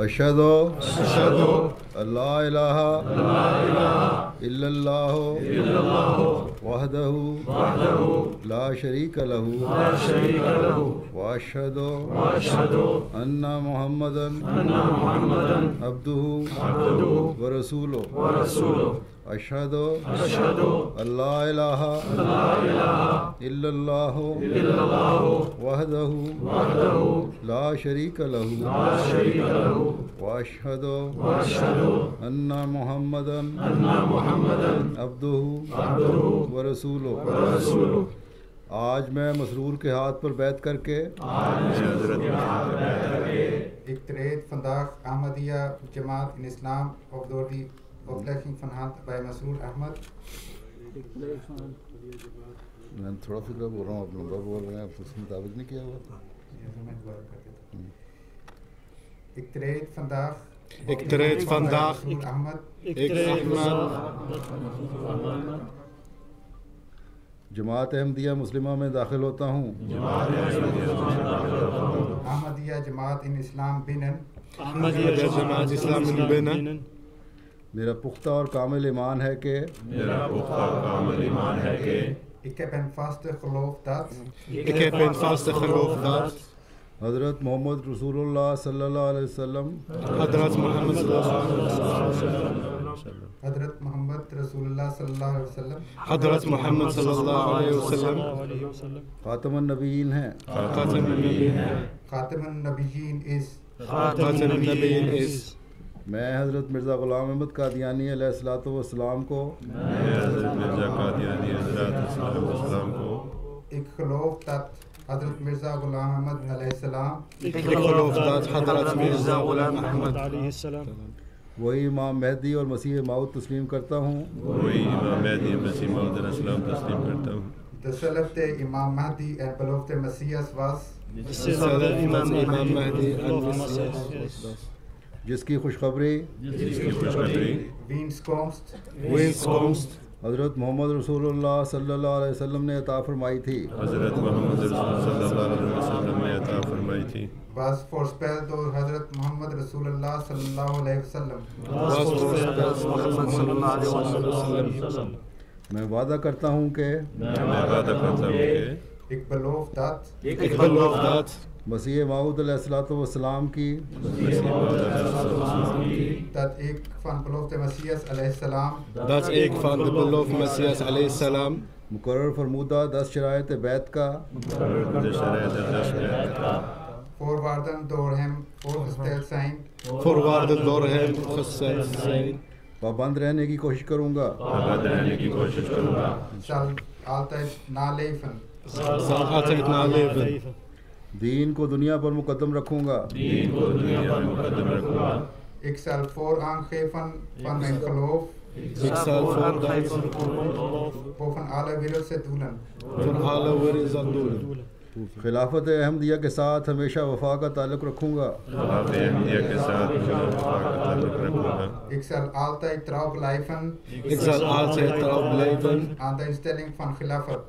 اشہدو اللہ الہ الا اللہ وحدہ لا شریک لہ واشہد ان محمدا عبدہ ورسولہ اشہد اللہ الہ الا اللہ وحدہ لا شریک لہ واشہد ان محمدا عبدہ ورسولہ. آج میں مسرور کے ہاتھ پر بیعت کر کے اقتراد فنداق احمدیہ جماعت in Islam of the Auflechung von Hand bei Masroor Ahmad. میں تھوڑا فکر بول رہا ہوں، آپ لمبا بول رہے ہیں، آپ اس کے مطابق نہیں کیا ہوا. اقتراد فنداق Masroor Ahmad. جماعت احمدیہ مسلمہ میں داخل ہوتا ہوں. احمدیہ جماعت in Islam binnen. میرا پختہ اور کامل ایمان ہے کہ Ik heb een vaste geloof dat حضرت محمد رسول اللہ صلی اللہ علیہ وسلم حضرت محمد رسول اللہ صلی اللہ علیہ وسلم خاتم النبیین ہیں. خاتم النبیین is میں حضرت مرزا غلام احمد قادیانی علیہ الصلوۃ والسلام کو ik geloof dat حضرت مرزا غلام احمد علیہ السلام وہی امام مہدی اور مسیح موعود تسلیم کرتا ہوں. dezelfde imam Mahdi en beloofde Messias was, جس کی خوشخبری wiens komst حضرت محمد رسول اللہ صلی اللہ علیہ وسلم نے عطا فرمائی تھی. was voorspeld door حضرت محمد رسول اللہ صلی اللہ علیہ وسلم. میں وعدہ کرتا ہوں کہ ik beloof dat مسیح موعود علیہ الصلوۃ والسلام کی dat ik van beloofde Messias علیہ السلام مقرر فرمودہ 10 شرائط بیعت کا voorwaarden door hem voorgesteld zijn پابند رہنے کی کوشش کروں گا. zal altijd naleven. دین کو دنیا پر مقدم رکھوں گا. ik zal voorrang geven van mijn geloof boven alle wereldse doelen. خلافت احمدیہ کے ساتھ ہمیشہ وفا کا تعلق رکھوں گا. ik zal altijd trouw blijven aan de instelling van khilafat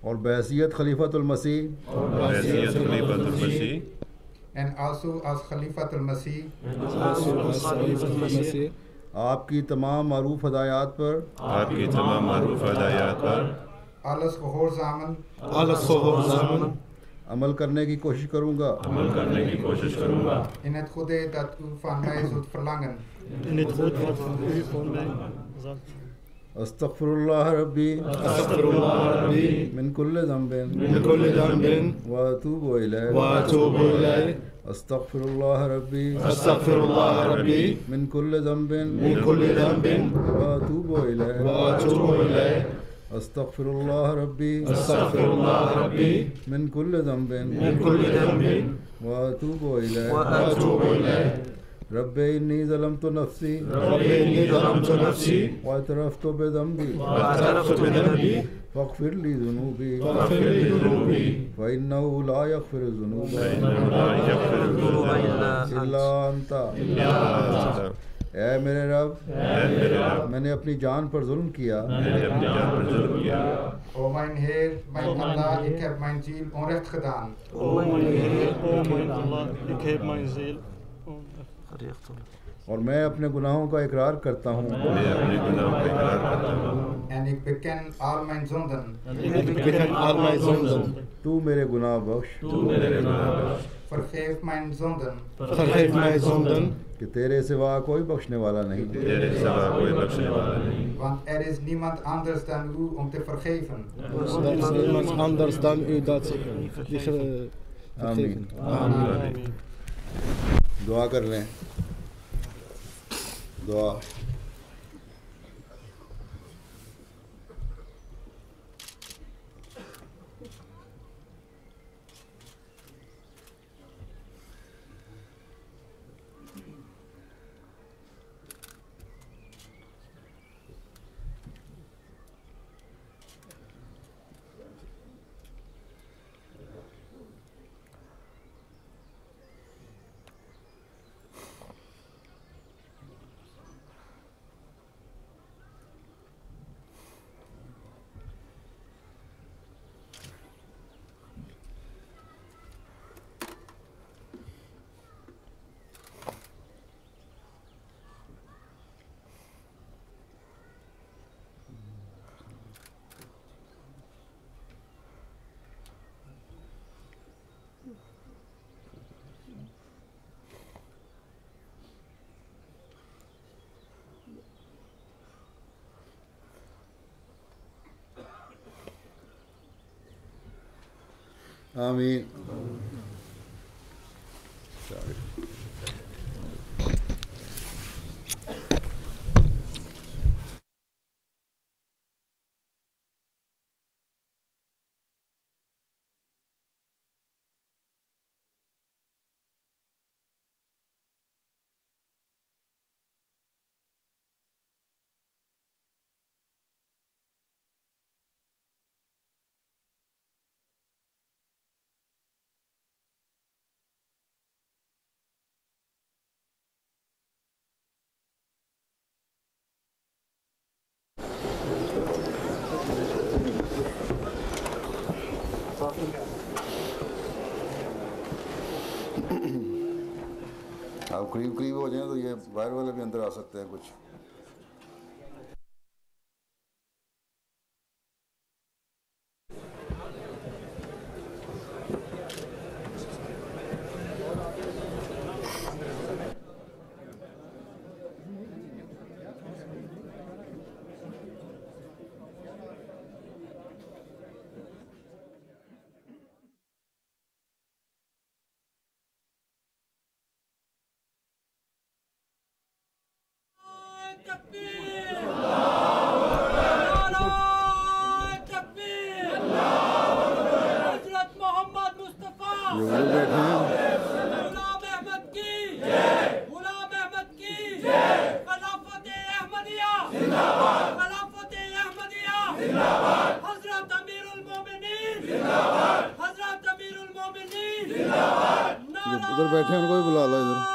اور بحیثیت خلیفۃ المسیح en also als Khalifat al-Masih آپ کی تمام معروف ہدایات پر alles gehoorzamen عمل کرنے کی کوشش کروں گا. in het goede dat u van mij zult verlangen. استغفر اللہ ربی من کل ذنب واتوب الیہ. استغفر اللہ ربی من کل ذنب واتوب الیہ. استغفر اللہ ربی من کل ذنب واتوب الیہ. رب انی ظلمت نفسی واعترفت بذنبی فاغفر لی ذنوبی فإنہ لا یغفر الذنوب الا انت اے میرے رب میں نے اپنی جان پر ظلم کیا. O mein Heer, mein Allah, ik heb mijn ziel onrecht gedaan. O mijn Heer, o mijn Allah, ik heb mijn ziel onrecht. اور میں اپنے گناہوں کا اقرار کرتا ہوں. En ik beken al mijn zonden. تو میرے گناہ بخش. Vergeef mijn zonden. کہ تیرے سوا کوئی بخشنے والا نہیں. Want er is niemand anders dan u om te vergeven. آمین. دعا کر لیں. دعا. آمین. آپ قریب قریب ہو جائیں تو یہ باہر والے بھی اندر آ سکتے ہیں کچھ. ادھر بیٹھے ان کو بھی بلا لو ادھر.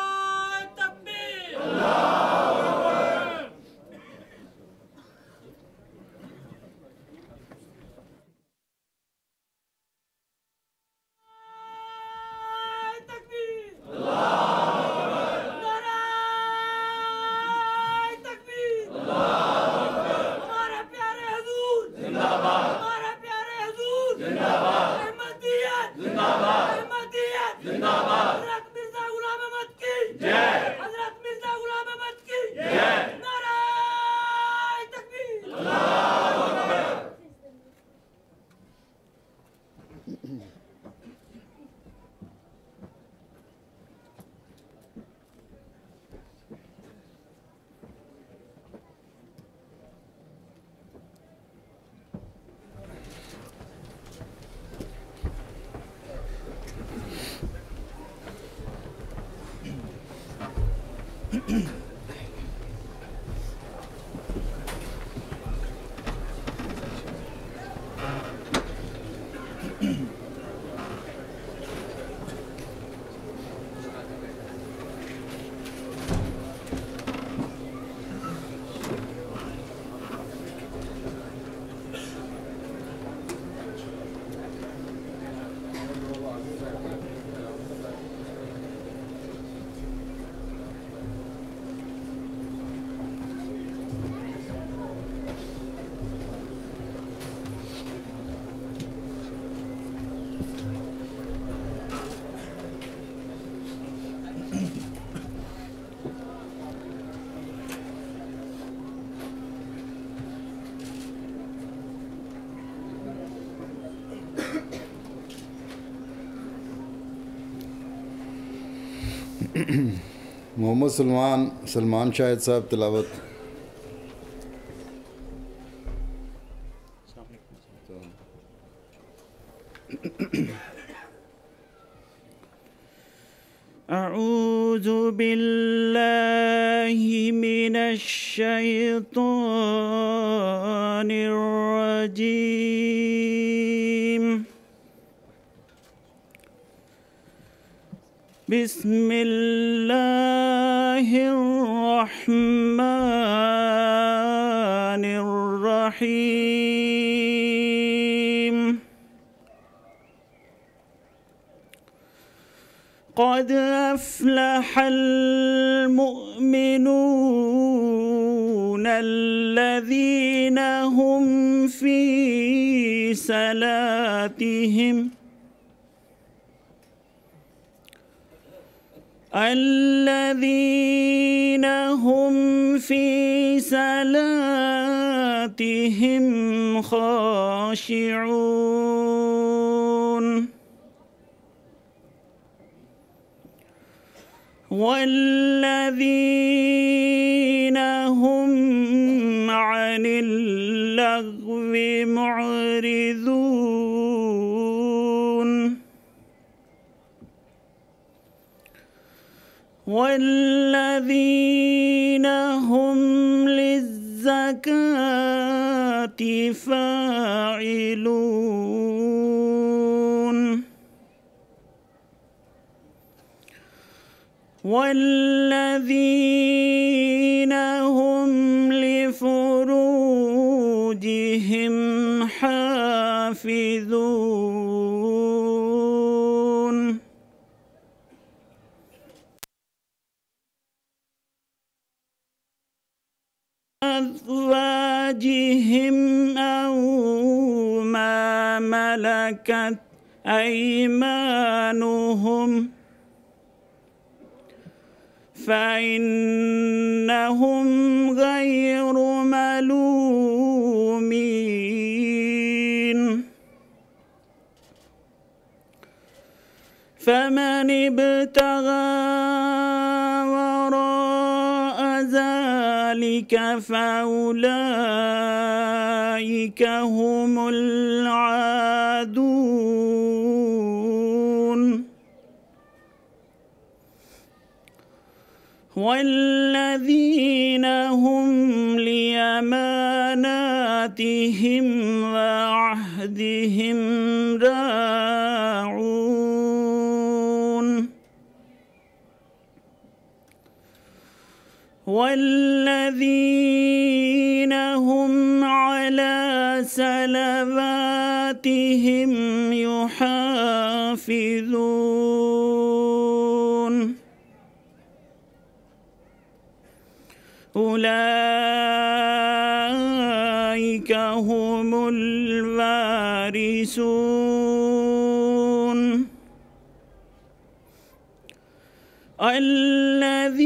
محمد سلمان شاہد صاحب تلاوت. أعوذ بالله من الشيطان الرجيم. بسم الله الرحمن الرحيم. قد أفلح المؤمنون الذين هم في صلاتهم خاشعون والذين هم عن اللغو معرضون والذين هم للزكاة فاعلون والذين هم لفروجهم حافظون أزواجهم أو ما ملكت أيمانهم فإنهم غير ملومين فمن ابتغى وراء ذلك فأولئك هم العادون والذين هم لأماناتهم وعهدهم راعون والذين هم على صلواتهم يحافظون أولئك هم الوارثون الذين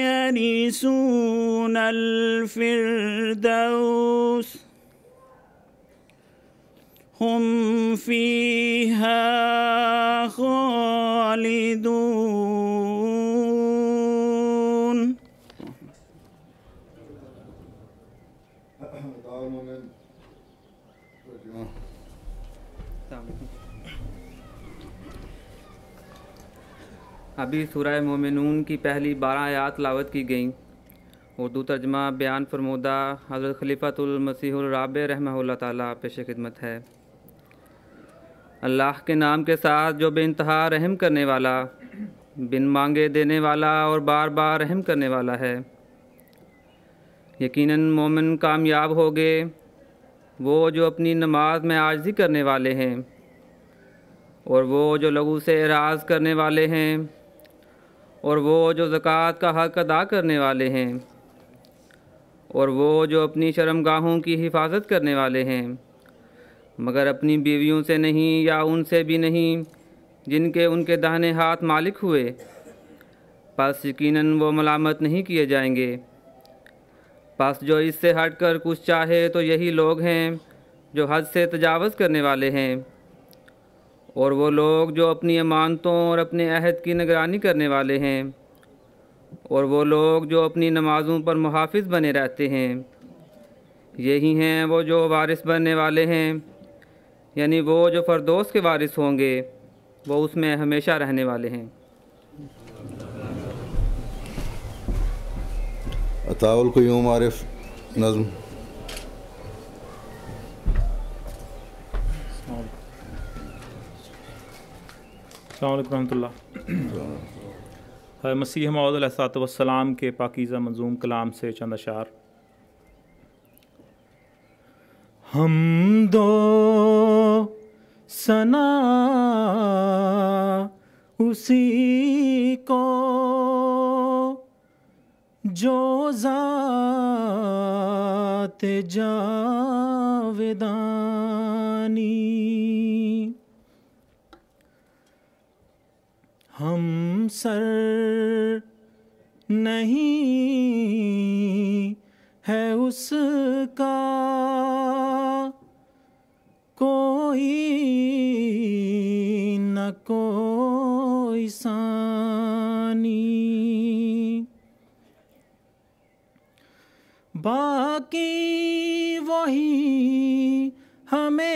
يرثون الفردوس هم فيها خالدون. ابھی سورہ مومنون کی پہلی 12 آیات تلاوت کی گئیں. اردو ترجمہ بیان فرمودہ حضرت خلیفۃ المسیح الرابع رحمہ اللہ تعالیٰ پیش خدمت ہے. اللہ کے نام کے ساتھ جو بے انتہا رحم کرنے والا، بن مانگے دینے والا اور بار بار رحم کرنے والا ہے. یقیناً مومن کامیاب ہوگے وہ جو اپنی نماز میں عاجزی کرنے والے ہیں، اور وہ جو لغو سے اعراض کرنے والے ہیں، اور وہ جو زکوٰۃ کا حق ادا کرنے والے ہیں، اور وہ جو اپنی شرمگاہوں کی حفاظت کرنے والے ہیں، مگر اپنی بیویوں سے نہیں یا ان سے بھی نہیں جن کے ان کے داہنے ہاتھ مالک ہوئے، پس یقیناً وہ ملامت نہیں کیے جائیں گے. پس جو اس سے ہٹ کر کچھ چاہے تو یہی لوگ ہیں جو حد سے تجاوز کرنے والے ہیں، اور وہ لوگ جو اپنی امانتوں اور اپنے عہد کی نگرانی کرنے والے ہیں، اور وہ لوگ جو اپنی نمازوں پر محافظ بنے رہتے ہیں، یہی ہیں وہ جو وارث بننے والے ہیں، یعنی وہ جو فردوس کے وارث ہوں گے، وہ اس میں ہمیشہ رہنے والے ہیں۔ عطاء القیوم عارف نظم۔ السلام علیکم ورحمۃ اللہ۔ مسیح موعود علیہ الصلوۃ والسلام کے پاکیزہ منظوم کلام سے چند اشعار۔ حمد و ثنا اسی کو جو ذات جاودانی، ہم سر نہیں ہے اس کا کوئی نہ کوئی ثانی، باقی وہی ہمیشہ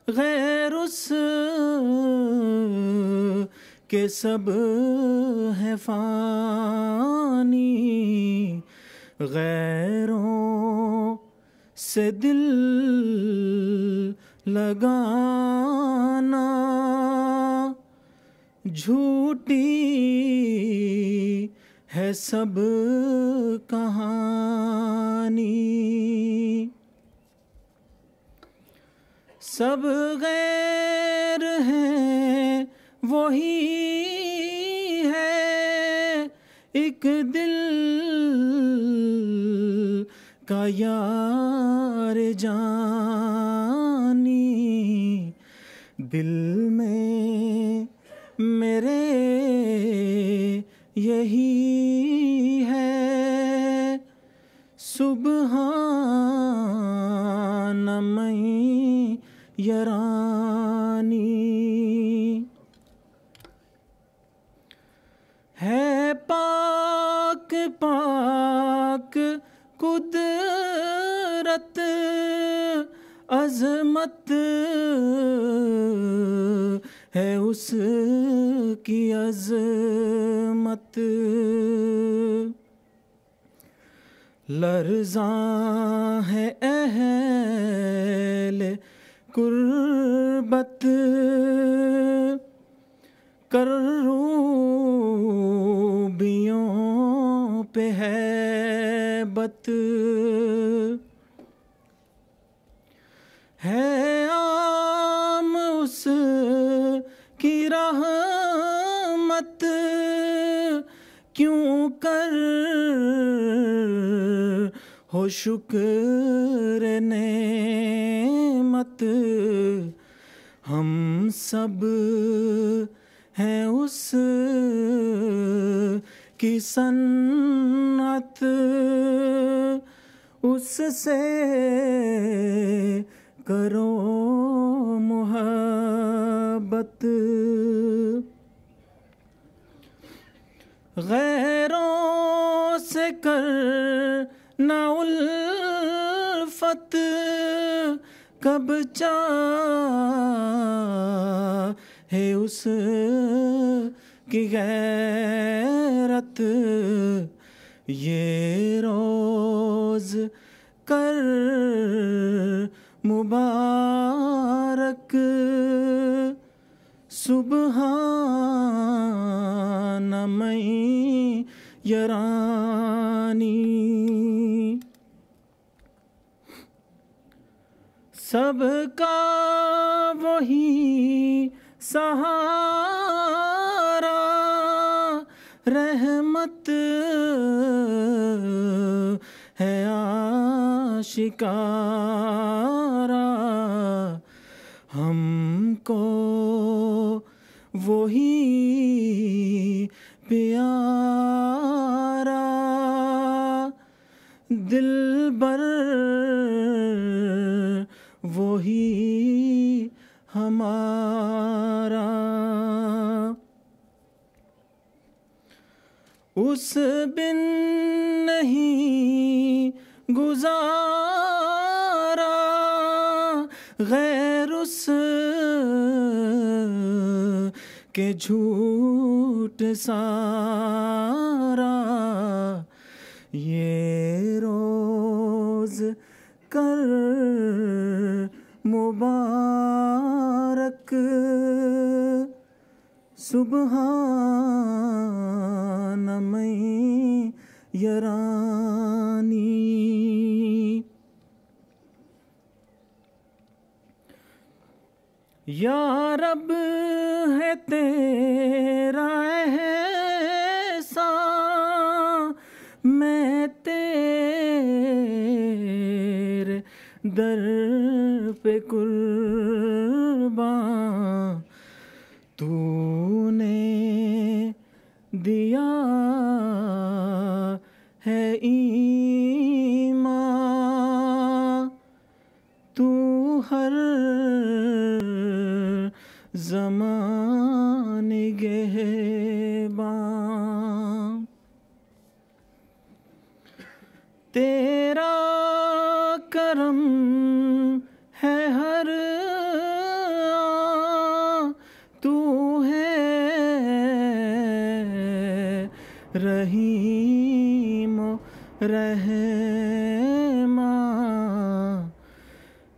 غیر اس کے سب ہے فانی، غیروں سے دل لگانا جھوٹی ہے سب کہانی، سب غیر ہیں وہی ہے ایک دل کا یار جانی، دل میں میرے یہی ہے سبحان من یرانی، ہے پاک پاک قدرت عظمت ہے اس کی عظمت، لرزاں ہے اہل قربت کروبیوں پہ ہیبت، ہے عام اس کی رحمت کیوں کر ہو شکر نعمت، ہم سب ہیں اس کی صنعت، اس سے کرو محبت، غیروں سے کرنا الفت کب چاہے اس کی غیرت، یہ روز کر مبارک سبحان من یرانی، سب کا وہی سہارا رحمت ہے آشکارا، ہم کو وہی پیارا دل بر وہی ہی ہمارا، اس بن نہیں گزارا، غیر اس کے جھوٹ سارا، یہ روز کر مبارک سبحان من یرانی۔ یا رب ہے تیرا احسان، میں تیرے در پہ قربان، تو نے دیا ہے ایمان، تو ہر زمان نگہبان، تیرا کرم ہے ہر آن، تو ہے رحیم و رحمان،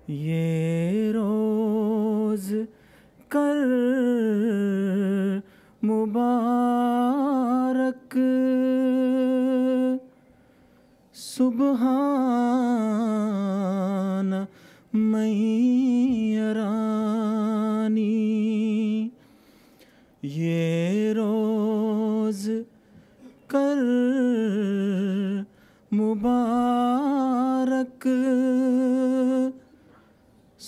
یہ روز کر مبارک سبحان من یرانی، یہ روز کر مبارک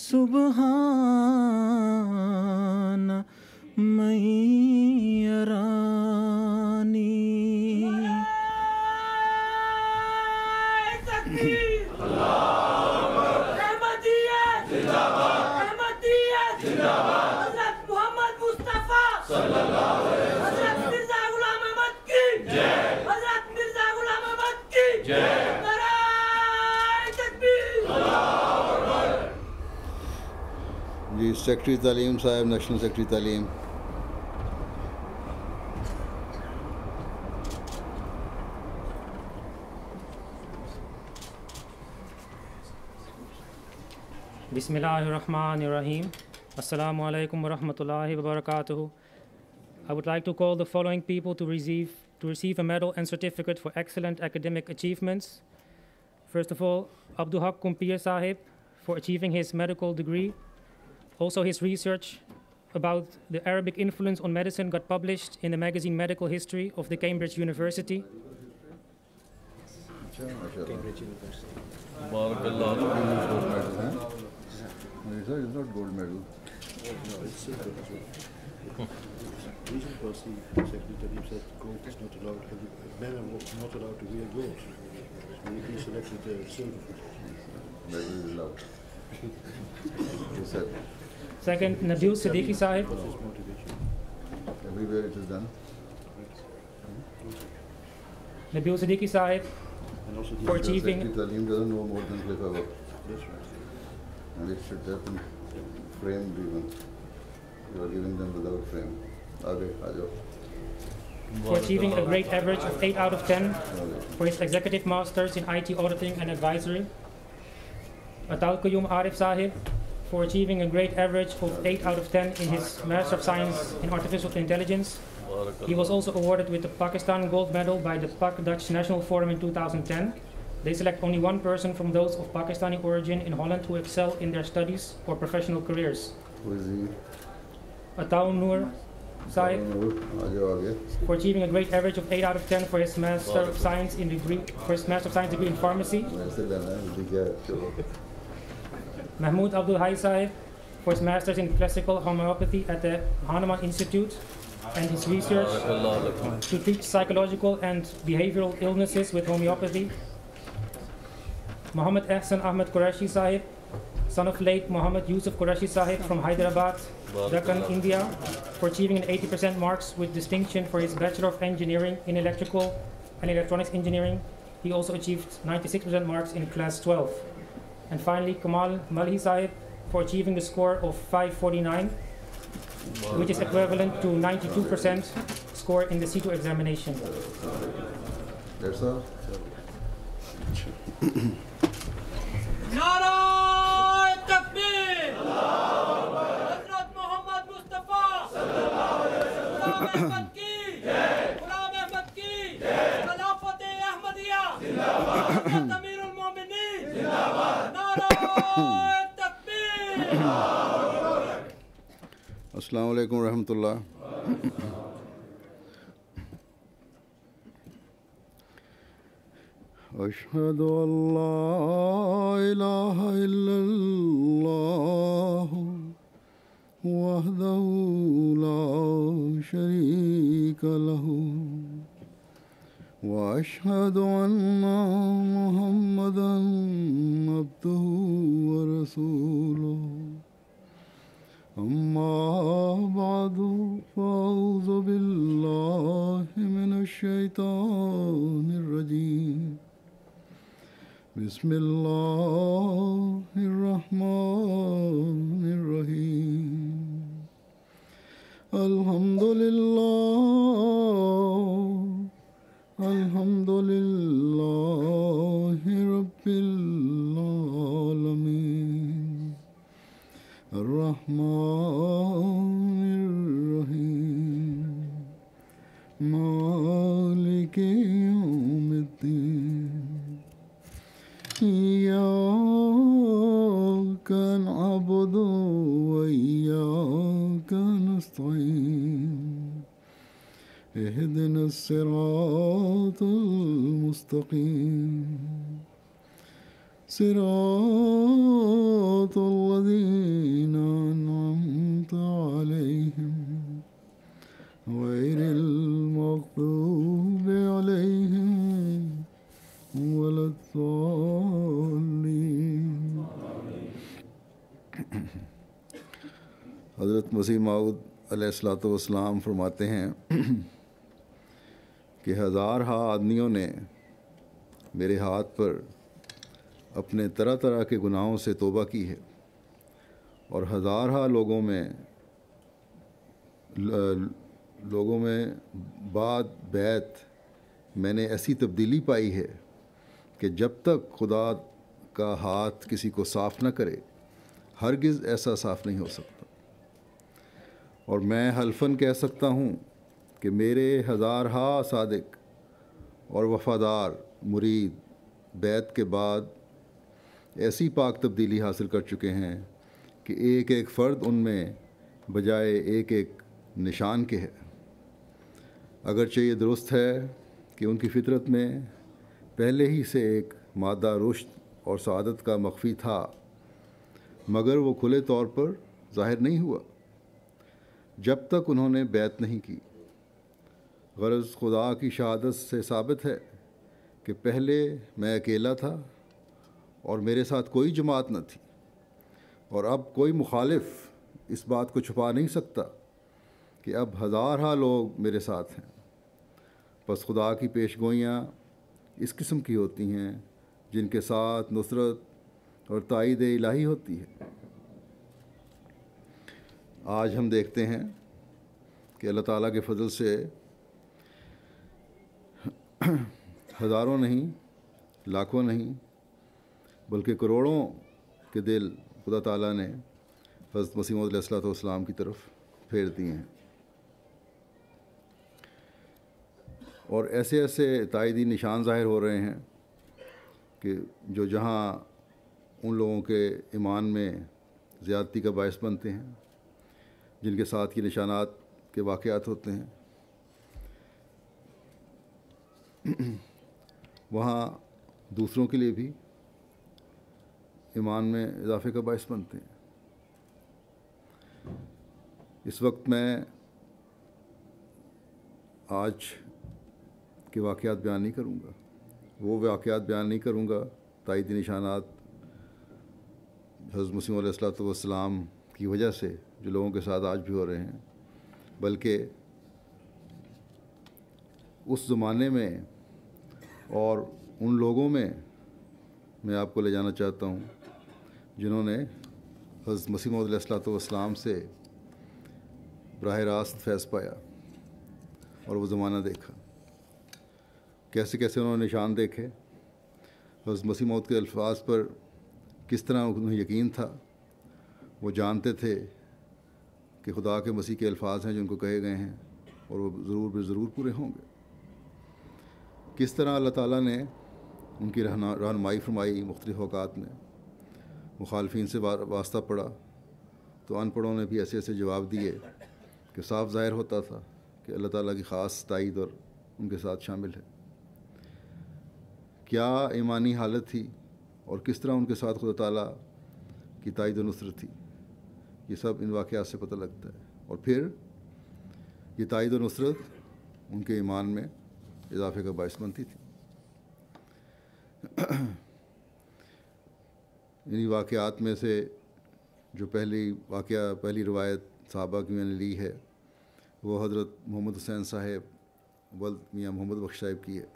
سبحان من یرانی۔ جی سیکرٹری تعلیم صاحب، نیشنل سیکرٹری تعلیم۔ بسم اللہ الرحمن الرحیم، السلام علیکم ورحمۃ اللہ وبرکاتہ۔ I would like to call the following people to receive a medal and certificate for excellent academic achievements. First of all, Abdul Haq Kumpir Sahib for achieving his medical degree. Also his research about the Arabic influence on medicine got published in the magazine Medical History of the Cambridge University. Cambridge University. Barakallah. It's not gold medal. No, it's silver as well. The reason was the Secretary Talib said gold is not allowed, men are not allowed to wear gold. So he selected silver. Medal is allowed. He said. Second, Nabil Siddiqui Sahib. What's his motivation? Everywhere it is done. Nabil Siddiqui Sahib And also for the achieving. Secretary Talim doesn't know more than Cliff Howard. That's right. And it should happen framed even. You are giving them without frame. For achieving a great average of 8 out of 10 for his executive masters in IT auditing and advisory. Atal Qayyum Arif Sahib for achieving a great average of 8 out of 10 in his Master of Science in Artificial Intelligence. He was also awarded with the Pakistan Gold Medal by the Pak-Dutch National Forum in 2010. They select only one person from those of Pakistani origin in Holland who excel in their studies or professional careers. Who is he? Ataul Noor Sahib for achieving a great average of 8 out of 10 for his Master of Science degree in Pharmacy. Mahmood Abdul Hai Sahib for his Masters in Classical Homeopathy at the Hahnemann Institute and his research to treat psychological and behavioral illnesses with homeopathy. Muhammad Ehsan Ahmed Qureshi Sahib son of late Muhammad Yusuf Qureshi Sahib from Hyderabad, Deccan, India, for achieving an 80% marks with distinction for his Bachelor of Engineering in Electrical and Electronics Engineering. He also achieved 96% marks in class 12. And finally, Kamal Malhi Sahib for achieving the score of 549, which is equivalent to 92% score in the C2 examination. That's all. نعرہ تکبیر حضرت محمد مصطفیٰ غلام احمد کی غلام احمد کی خلافت احمدیہ حضرت امیر المومنین نعرہ تکبیر. السلام علیکم ورحمۃ اللہ. اشہد ان لا الہ الا اللہ وحدہ لا شریک لہ واشہد ان محمدا عبدہ ورسولہ. اما بعد فاعوذ باللہ من الشیطان الرجیم. بسم اللہ الرحمن الرحیم. الحمد للہ رب العالمین الرحمن الرحیم مالک یوم الدین. إياك نعبد وإياك نستعين. اهدنا الصراط المستقيم صراط الذين أنعمت عليهم غير المغضوب عليهم ولا الضالين. حضرت مسیح موعود علیہ الصلوۃ والسلام فرماتے ہیں کہ ہزارہا آدمیوں نے میرے ہاتھ پر اپنے طرح طرح کے گناہوں سے توبہ کی ہے، اور ہزارہا لوگوں میں بعد بیت میں نے ایسی تبدیلی پائی ہے کہ جب تک خدا کا ہاتھ کسی کو صاف نہ کرے ہرگز ایسا صاف نہیں ہو سکتا. اور میں حلفاً کہہ سکتا ہوں کہ میرے ہزارہا صادق اور وفادار مرید بیت کے بعد ایسی پاک تبدیلی حاصل کر چکے ہیں کہ ایک ایک فرد ان میں بجائے ایک ایک نشان کے ہے. اگرچہ یہ درست ہے کہ ان کی فطرت میں پہلے ہی سے ایک مادہ رشد اور سعادت کا مخفی تھا، مگر وہ کھلے طور پر ظاہر نہیں ہوا جب تک انہوں نے بیعت نہیں کی. غرض خدا کی شہادت سے ثابت ہے کہ پہلے میں اکیلا تھا اور میرے ساتھ کوئی جماعت نہ تھی، اور اب کوئی مخالف اس بات کو چھپا نہیں سکتا کہ اب ہزارہا لوگ میرے ساتھ ہیں. پس خدا کی پیش گوئیاں اس قسم کی ہوتی ہیں جن کے ساتھ نصرت اور تائید الہی ہوتی ہے. آج ہم دیکھتے ہیں کہ اللہ تعالیٰ کے فضل سے ہزاروں نہیں، لاکھوں نہیں، بلکہ کروڑوں کے دل خدا تعالیٰ نے حضرت مسیح موعود علیہ الصلوۃ والسلام کی طرف پھیر دیے ہیں. اور ایسے ایسے تائیدی نشان ظاہر ہو رہے ہیں کہ جو جہاں ان لوگوں کے ایمان میں زیادتی کا باعث بنتے ہیں، جن کے ساتھ یہ نشانات کے واقعات ہوتے ہیں، وہاں دوسروں کے لیے بھی ایمان میں اضافے کا باعث بنتے ہیں. اس وقت میں آج کے واقعات بیان نہیں کروں گا، وہ واقعات بیان نہیں کروں گا، تائیدی نشانات حضرت مسیح علیہ الصلوۃ والسلام کی وجہ سے جو لوگوں کے ساتھ آج بھی ہو رہے ہیں، بلکہ اس زمانے میں اور ان لوگوں میں میں آپ کو لے جانا چاہتا ہوں جنہوں نے حضرت مسیح علیہ الصلوۃ والسلام سے براہ راست فیض پایا اور وہ زمانہ دیکھا، کیسے کیسے انہوں نے نشان دیکھے، حضرت مسیح موعود کے الفاظ پر کس طرح انہیں یقین تھا، وہ جانتے تھے کہ خدا کے مسیح کے الفاظ ہیں جو ان کو کہے گئے ہیں اور وہ ضرور پورے ہوں گے۔ کس طرح اللہ تعالیٰ نے ان کی رہنمائی فرمائی مختلف اوقات میں، مخالفین سے واسطہ پڑا تو ان پڑھوں نے بھی ایسے ایسے جواب دیے کہ صاف ظاہر ہوتا تھا کہ اللہ تعالیٰ کی خاص تائید اور ان کے ساتھ شامل ہے۔ کیا ایمانی حالت تھی اور کس طرح ان کے ساتھ خدا تعالیٰ کی تائید و نصرت تھی، یہ سب ان واقعات سے پتہ لگتا ہے۔ اور پھر یہ تائید و نصرت ان کے ایمان میں اضافے کا باعث بنتی تھی۔ انہی واقعات میں سے جو پہلی روایت صحابہ کی میں نے لی ہے وہ حضرت محمد حسین صاحب ولد میاں محمد بخش صاحب کی ہے۔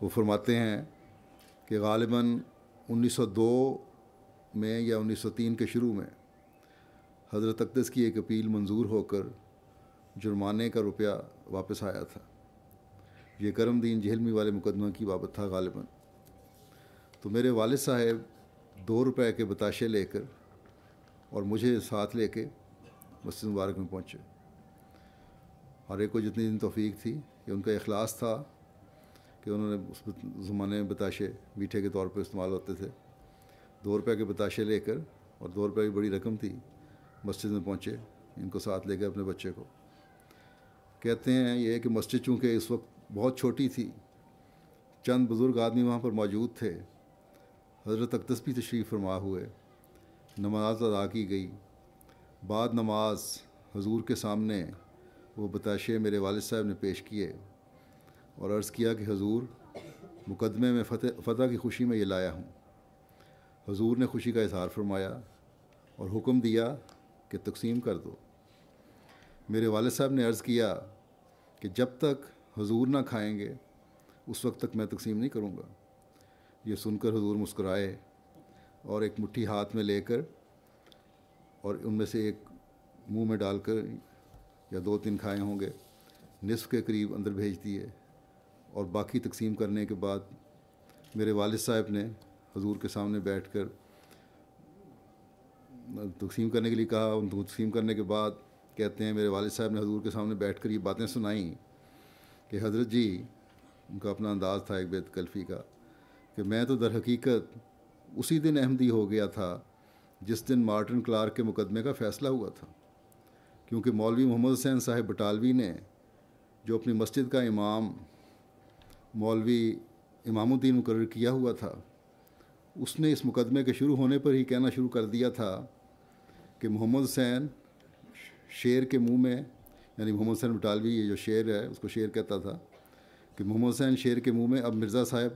وہ فرماتے ہیں کہ غالباً 1902 میں یا 1903 کے شروع میں حضرت اقدس کی ایک اپیل منظور ہو کر جرمانے کا روپیہ واپس آیا تھا۔ یہ کرم دین جہلمی والے مقدمہ کی بابت تھا غالباً۔ تو میرے والد صاحب 2 روپے کے بتاشے لے کر اور مجھے ساتھ لے کے مسجد مبارک میں پہنچے۔ ہر ایک کو جتنی دن توفیق تھی کہ ان کا اخلاص تھا کہ انہوں نے اس زمانے میں بتاشے میٹھے کے طور پہ استعمال ہوتے تھے، 2 روپے کے بتاشے لے کر، اور 2 روپے کی بڑی رقم تھی، مسجد میں پہنچے ان کو ساتھ لے کے اپنے بچے کو۔ کہتے ہیں یہ کہ مسجد چونکہ اس وقت بہت چھوٹی تھی، چند بزرگ آدمی وہاں پر موجود تھے، حضرت اقدس بھی تشریف فرما ہوئے، نماز ادا کی گئی۔ بعد نماز حضور کے سامنے وہ بتاشے میرے والد صاحب نے پیش کیے اور عرض کیا کہ حضور مقدمے میں فتح کی خوشی میں یہ لایا ہوں۔ حضور نے خوشی کا اظہار فرمایا اور حکم دیا کہ تقسیم کر دو۔ میرے والد صاحب نے عرض کیا کہ جب تک حضور نہ کھائیں گے اس وقت تک میں تقسیم نہیں کروں گا۔ یہ سن کر حضور مسکرائے اور ایک مٹھی ہاتھ میں لے کر اور ان میں سے ایک منہ میں ڈال کر یا 2-3 کھائے ہوں گے، نصف کے قریب اندر بھیج دیے، اور باقی تقسیم کرنے کے بعد میرے والد صاحب نے حضور کے سامنے بیٹھ کر تقسیم کرنے کے لیے کہا۔ ان کو تقسیم کرنے کے بعد کہتے ہیں میرے والد صاحب نے حضور کے سامنے بیٹھ کر یہ باتیں سنائیں کہ حضرت جی، ان کا اپنا انداز تھا ایک بے تکلفی کا، کہ میں تو در حقیقت اسی دن احمدی ہو گیا تھا جس دن مارٹن کلارک کے مقدمے کا فیصلہ ہوا تھا، کیونکہ مولوی محمد حسین صاحب بٹالوی نے جو اپنی مسجد کا امام مولوی امام الدین مقرر کیا ہوا تھا، اس نے اس مقدمے کے شروع ہونے پر ہی کہنا شروع کر دیا تھا کہ محمد حسین شیر کے منہ میں، یعنی محمد حسین بٹالوی یہ جو شیر ہے اس کو شیر کہتا تھا، کہ محمد حسین شیر کے منہ میں اب مرزا صاحب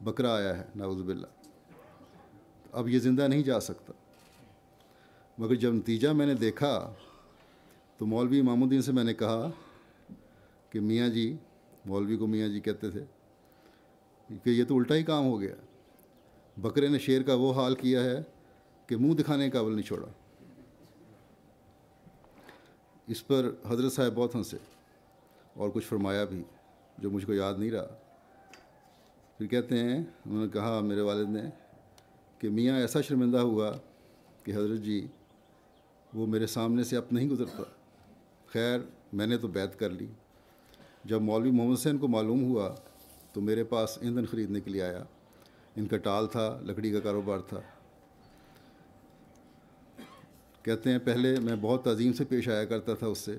بکرا آیا ہے، نعوذ باللہ، اب یہ زندہ نہیں جا سکتا۔ مگر جب نتیجہ میں نے دیکھا تو مولوی امام الدین سے میں نے کہا کہ میاں جی، مولوی کو میاں جی کہتے تھے، کہ یہ تو الٹا ہی کام ہو گیا، بکرے نے شیر کا وہ حال کیا ہے کہ منہ دکھانے کا قابل نہیں چھوڑا۔ اس پر حضرت صاحب بہت ہنسے اور کچھ فرمایا بھی جو مجھ کو یاد نہیں رہا۔ پھر کہتے ہیں انہوں نے کہا میرے والد نے کہ میاں ایسا شرمندہ ہوا کہ حضرت جی وہ میرے سامنے سے اب نہیں گزرتا۔ خیر میں نے تو بیعت کر لی۔ جب مولوی محمد حسین کو معلوم ہوا تو میرے پاس ایندھن خریدنے کے لیے آیا۔ ان کا ٹال تھا، لکڑی کا کاروبار تھا۔ کہتے ہیں پہلے میں بہت تعظیم سے پیش آیا کرتا تھا اس سے،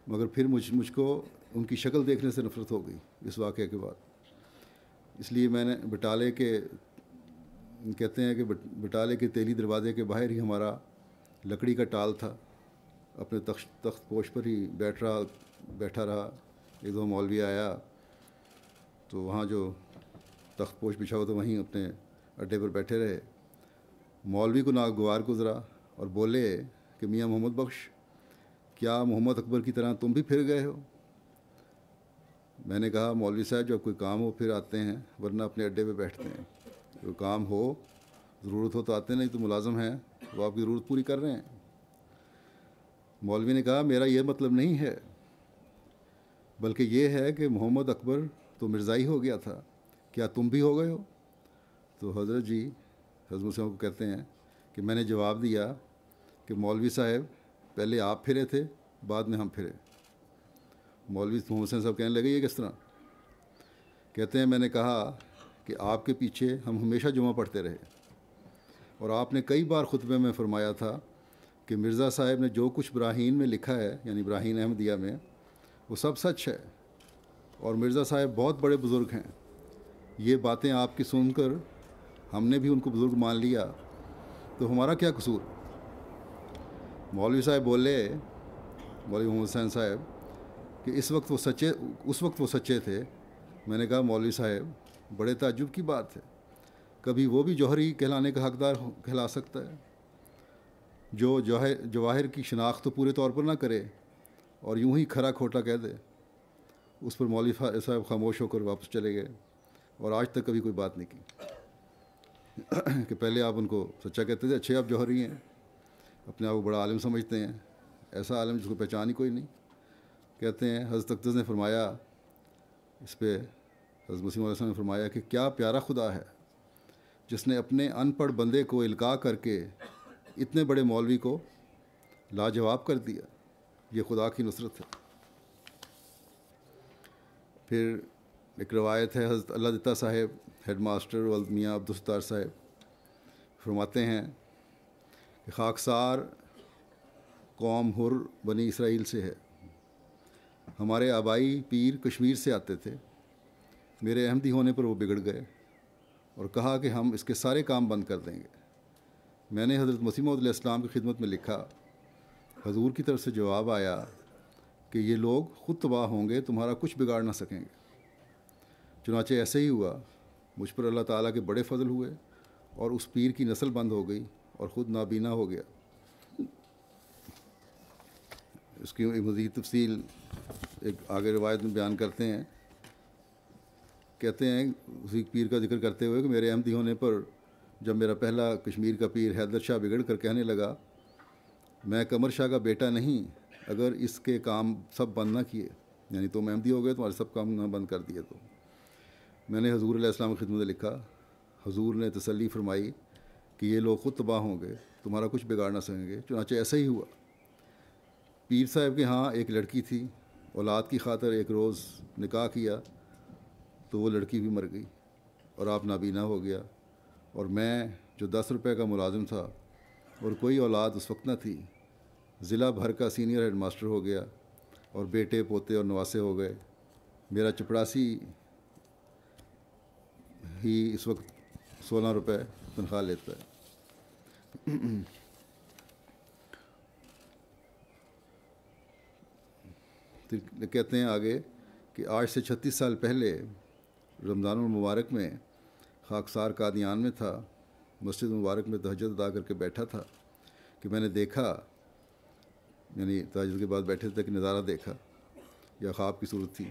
مگر پھر مجھ کو ان کی شکل دیکھنے سے نفرت ہو گئی اس واقعے کے بعد۔ اس لیے میں نے بٹالے کے، کہتے ہیں کہ بٹالے کے تیلی دروازے کے باہر ہی ہمارا لکڑی کا ٹال تھا، اپنے تخت پوش پر ہی بیٹھا رہا۔ ایک دو مولوی آیا تو وہاں جو تخت پوش بچھا ہوا تو وہیں اپنے اڈے پر بیٹھے رہے، مولوی کو ناگوار گزرا اور بولے کہ میاں محمد بخش، کیا محمد اکبر کی طرح تم بھی پھر گئے ہو؟ میں نے کہا مولوی صاحب جب کوئی کام ہو پھر آتے ہیں، ورنہ اپنے اڈے پہ بیٹھتے ہیں. کوئی کام ہو، ضرورت ہو تو آتے، نہیں تو ملازم ہیں وہ آپ کی ضرورت پوری کر رہے ہیں. مولوی نے کہا میرا یہ مطلب نہیں ہے، بلکہ یہ ہے کہ محمد اکبر تو مرزائی ہو گیا تھا، کیا تم بھی ہو گئے ہو؟ تو حضرت جی حضرت مسلم کو کہتے ہیں کہ میں نے جواب دیا کہ مولوی صاحب پہلے آپ پھرے تھے، بعد میں ہم پھرے. مولوی محمد حسین صاحب کہنے لگے یہ کس طرح؟ کہتے ہیں میں نے کہا کہ آپ کے پیچھے ہم ہمیشہ جمعہ پڑھتے رہے، اور آپ نے کئی بار خطبے میں فرمایا تھا کہ مرزا صاحب نے جو کچھ براہین میں لکھا ہے، یعنی براہین احمدیہ میں، وہ سب سچ ہے، اور مرزا صاحب بہت بڑے بزرگ ہیں. یہ باتیں آپ کی سن کر ہم نے بھی ان کو بزرگ مان لیا، تو ہمارا کیا قصور؟ مولوی صاحب بولے، مولوی محمد حسین صاحب، کہ اس وقت وہ سچے تھے. میں نے کہا مولوی صاحب بڑے تعجب کی بات ہے، کبھی وہ بھی جوہری کہلانے کا حقدار کہلا سکتا ہے جو جواہر کی شناخت تو پورے طور پر نہ کرے اور یوں ہی کھرا کھوٹا کہہ دے. اس پر مولوی صاحب خاموش ہو کر واپس چلے گئے، اور آج تک کبھی کوئی بات نہیں کی کہ پہلے آپ ان کو سچا کہتے تھے، اچھے آپ جوہری ہیں، اپنے آپ کو بڑا عالم سمجھتے ہیں، ایسا عالم جس کو پہچان ہی کوئی نہیں. کہتے ہیں حضرت اقدس نے فرمایا، اس پہ حضرت مسیح علیہ السلام نے فرمایا کہ کیا پیارا خدا ہے جس نے اپنے ان پڑھ بندے کو القاء کر کے اتنے بڑے مولوی کو لاجواب کر دیا. یہ خدا کی نصرت ہے. پھر ایک روایت ہے، حضرت اللہ دتا صاحب ہیڈ ماسٹر ولد میاں عبدالستار صاحب فرماتے ہیں کہ خاکسار قوم حر بنی اسرائیل سے ہے. ہمارے آبائی پیر کشمیر سے آتے تھے، میرے احمدی ہونے پر وہ بگڑ گئے اور کہا کہ ہم اس کے سارے کام بند کر دیں گے. میں نے حضرت مسیح موعود علیہ السلام کی خدمت میں لکھا، حضور کی طرف سے جواب آیا کہ یہ لوگ خود تباہ ہوں گے، تمہارا کچھ بگاڑ نہ سکیں گے. چنانچہ ایسے ہی ہوا. مجھ پر اللہ تعالیٰ کے بڑے فضل ہوئے اور اس پیر کی نسل بند ہو گئی اور خود نابینا ہو گیا. اس کی مزید تفصیل ایک آگے روایت میں بیان کرتے ہیں. کہتے ہیں اسی پیر کا ذکر کرتے ہوئے کہ میرے احمدی ہونے پر جب میرا پہلا کشمیر کا پیر حیدر شاہ بگڑ کر کہنے لگا میں قمر شاہ کا بیٹا نہیں، اگر اس کے کام سب بند نہ کیے، یعنی تم احمدی ہو گئے تمہارے سب کام نہ بند کر دیے، تو میں نے حضور علیہ السلام کی خدمت میں لکھا. حضور نے تسلی فرمائی کہ یہ لوگ خود تباہ ہوں گے، تمہارا کچھ بگاڑ نہ سکیں گے. چنانچہ ایسا ہی ہوا. پیر صاحب کے ہاں ایک لڑکی تھی، اولاد کی خاطر ایک روز نکاح کیا تو وہ لڑکی بھی مر گئی اور آپ نابینا ہو گیا. اور میں جو 10 روپے کا ملازم تھا اور کوئی اولاد اس وقت نہ تھی، ضلع بھر کا سینئر ہیڈ ماسٹر ہو گیا اور بیٹے پوتے اور نواسے ہو گئے. میرا چپڑاسی ہی اس وقت 16 روپے تنخواہ لیتا ہے. کہتے ہیں آگے کہ آج سے 36 سال پہلے رمضان المبارک میں خاکسار قادیان میں تھا، مسجد مبارک میں تہجد ادا کر کے بیٹھا تھا کہ میں نے دیکھا، یعنی تہجد کے بعد بیٹھے تھے کہ نظارہ دیکھا یا خواب کی صورت تھی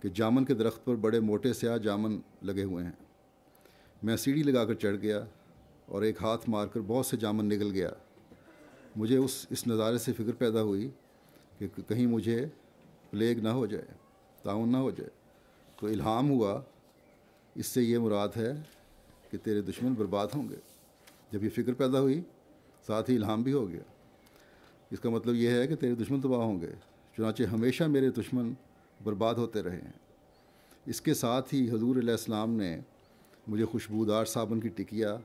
کہ جامن کے درخت پر بڑے موٹے سیاہ جامن لگے ہوئے ہیں. میں سیڑھی لگا کر چڑھ گیا اور ایک ہاتھ مار کر بہت سے جامن نگل گیا. مجھے اس نظارے سے فکر پیدا ہوئی کہ کہیں مجھے پلیگ نہ ہو جائے، تعاون نہ ہو جائے. تو الہام ہوا اس سے یہ مراد ہے کہ تیرے دشمن برباد ہوں گے. جب یہ فکر پیدا ہوئی ساتھ ہی الہام بھی ہو گیا. اس کا مطلب یہ ہے کہ تیرے دشمن تباہ ہوں گے. چنانچہ ہمیشہ میرے دشمن برباد ہوتے رہے ہیں. اس کے ساتھ ہی حضور علیہ السلام نے مجھے خوشبودار صابن کی ٹکیا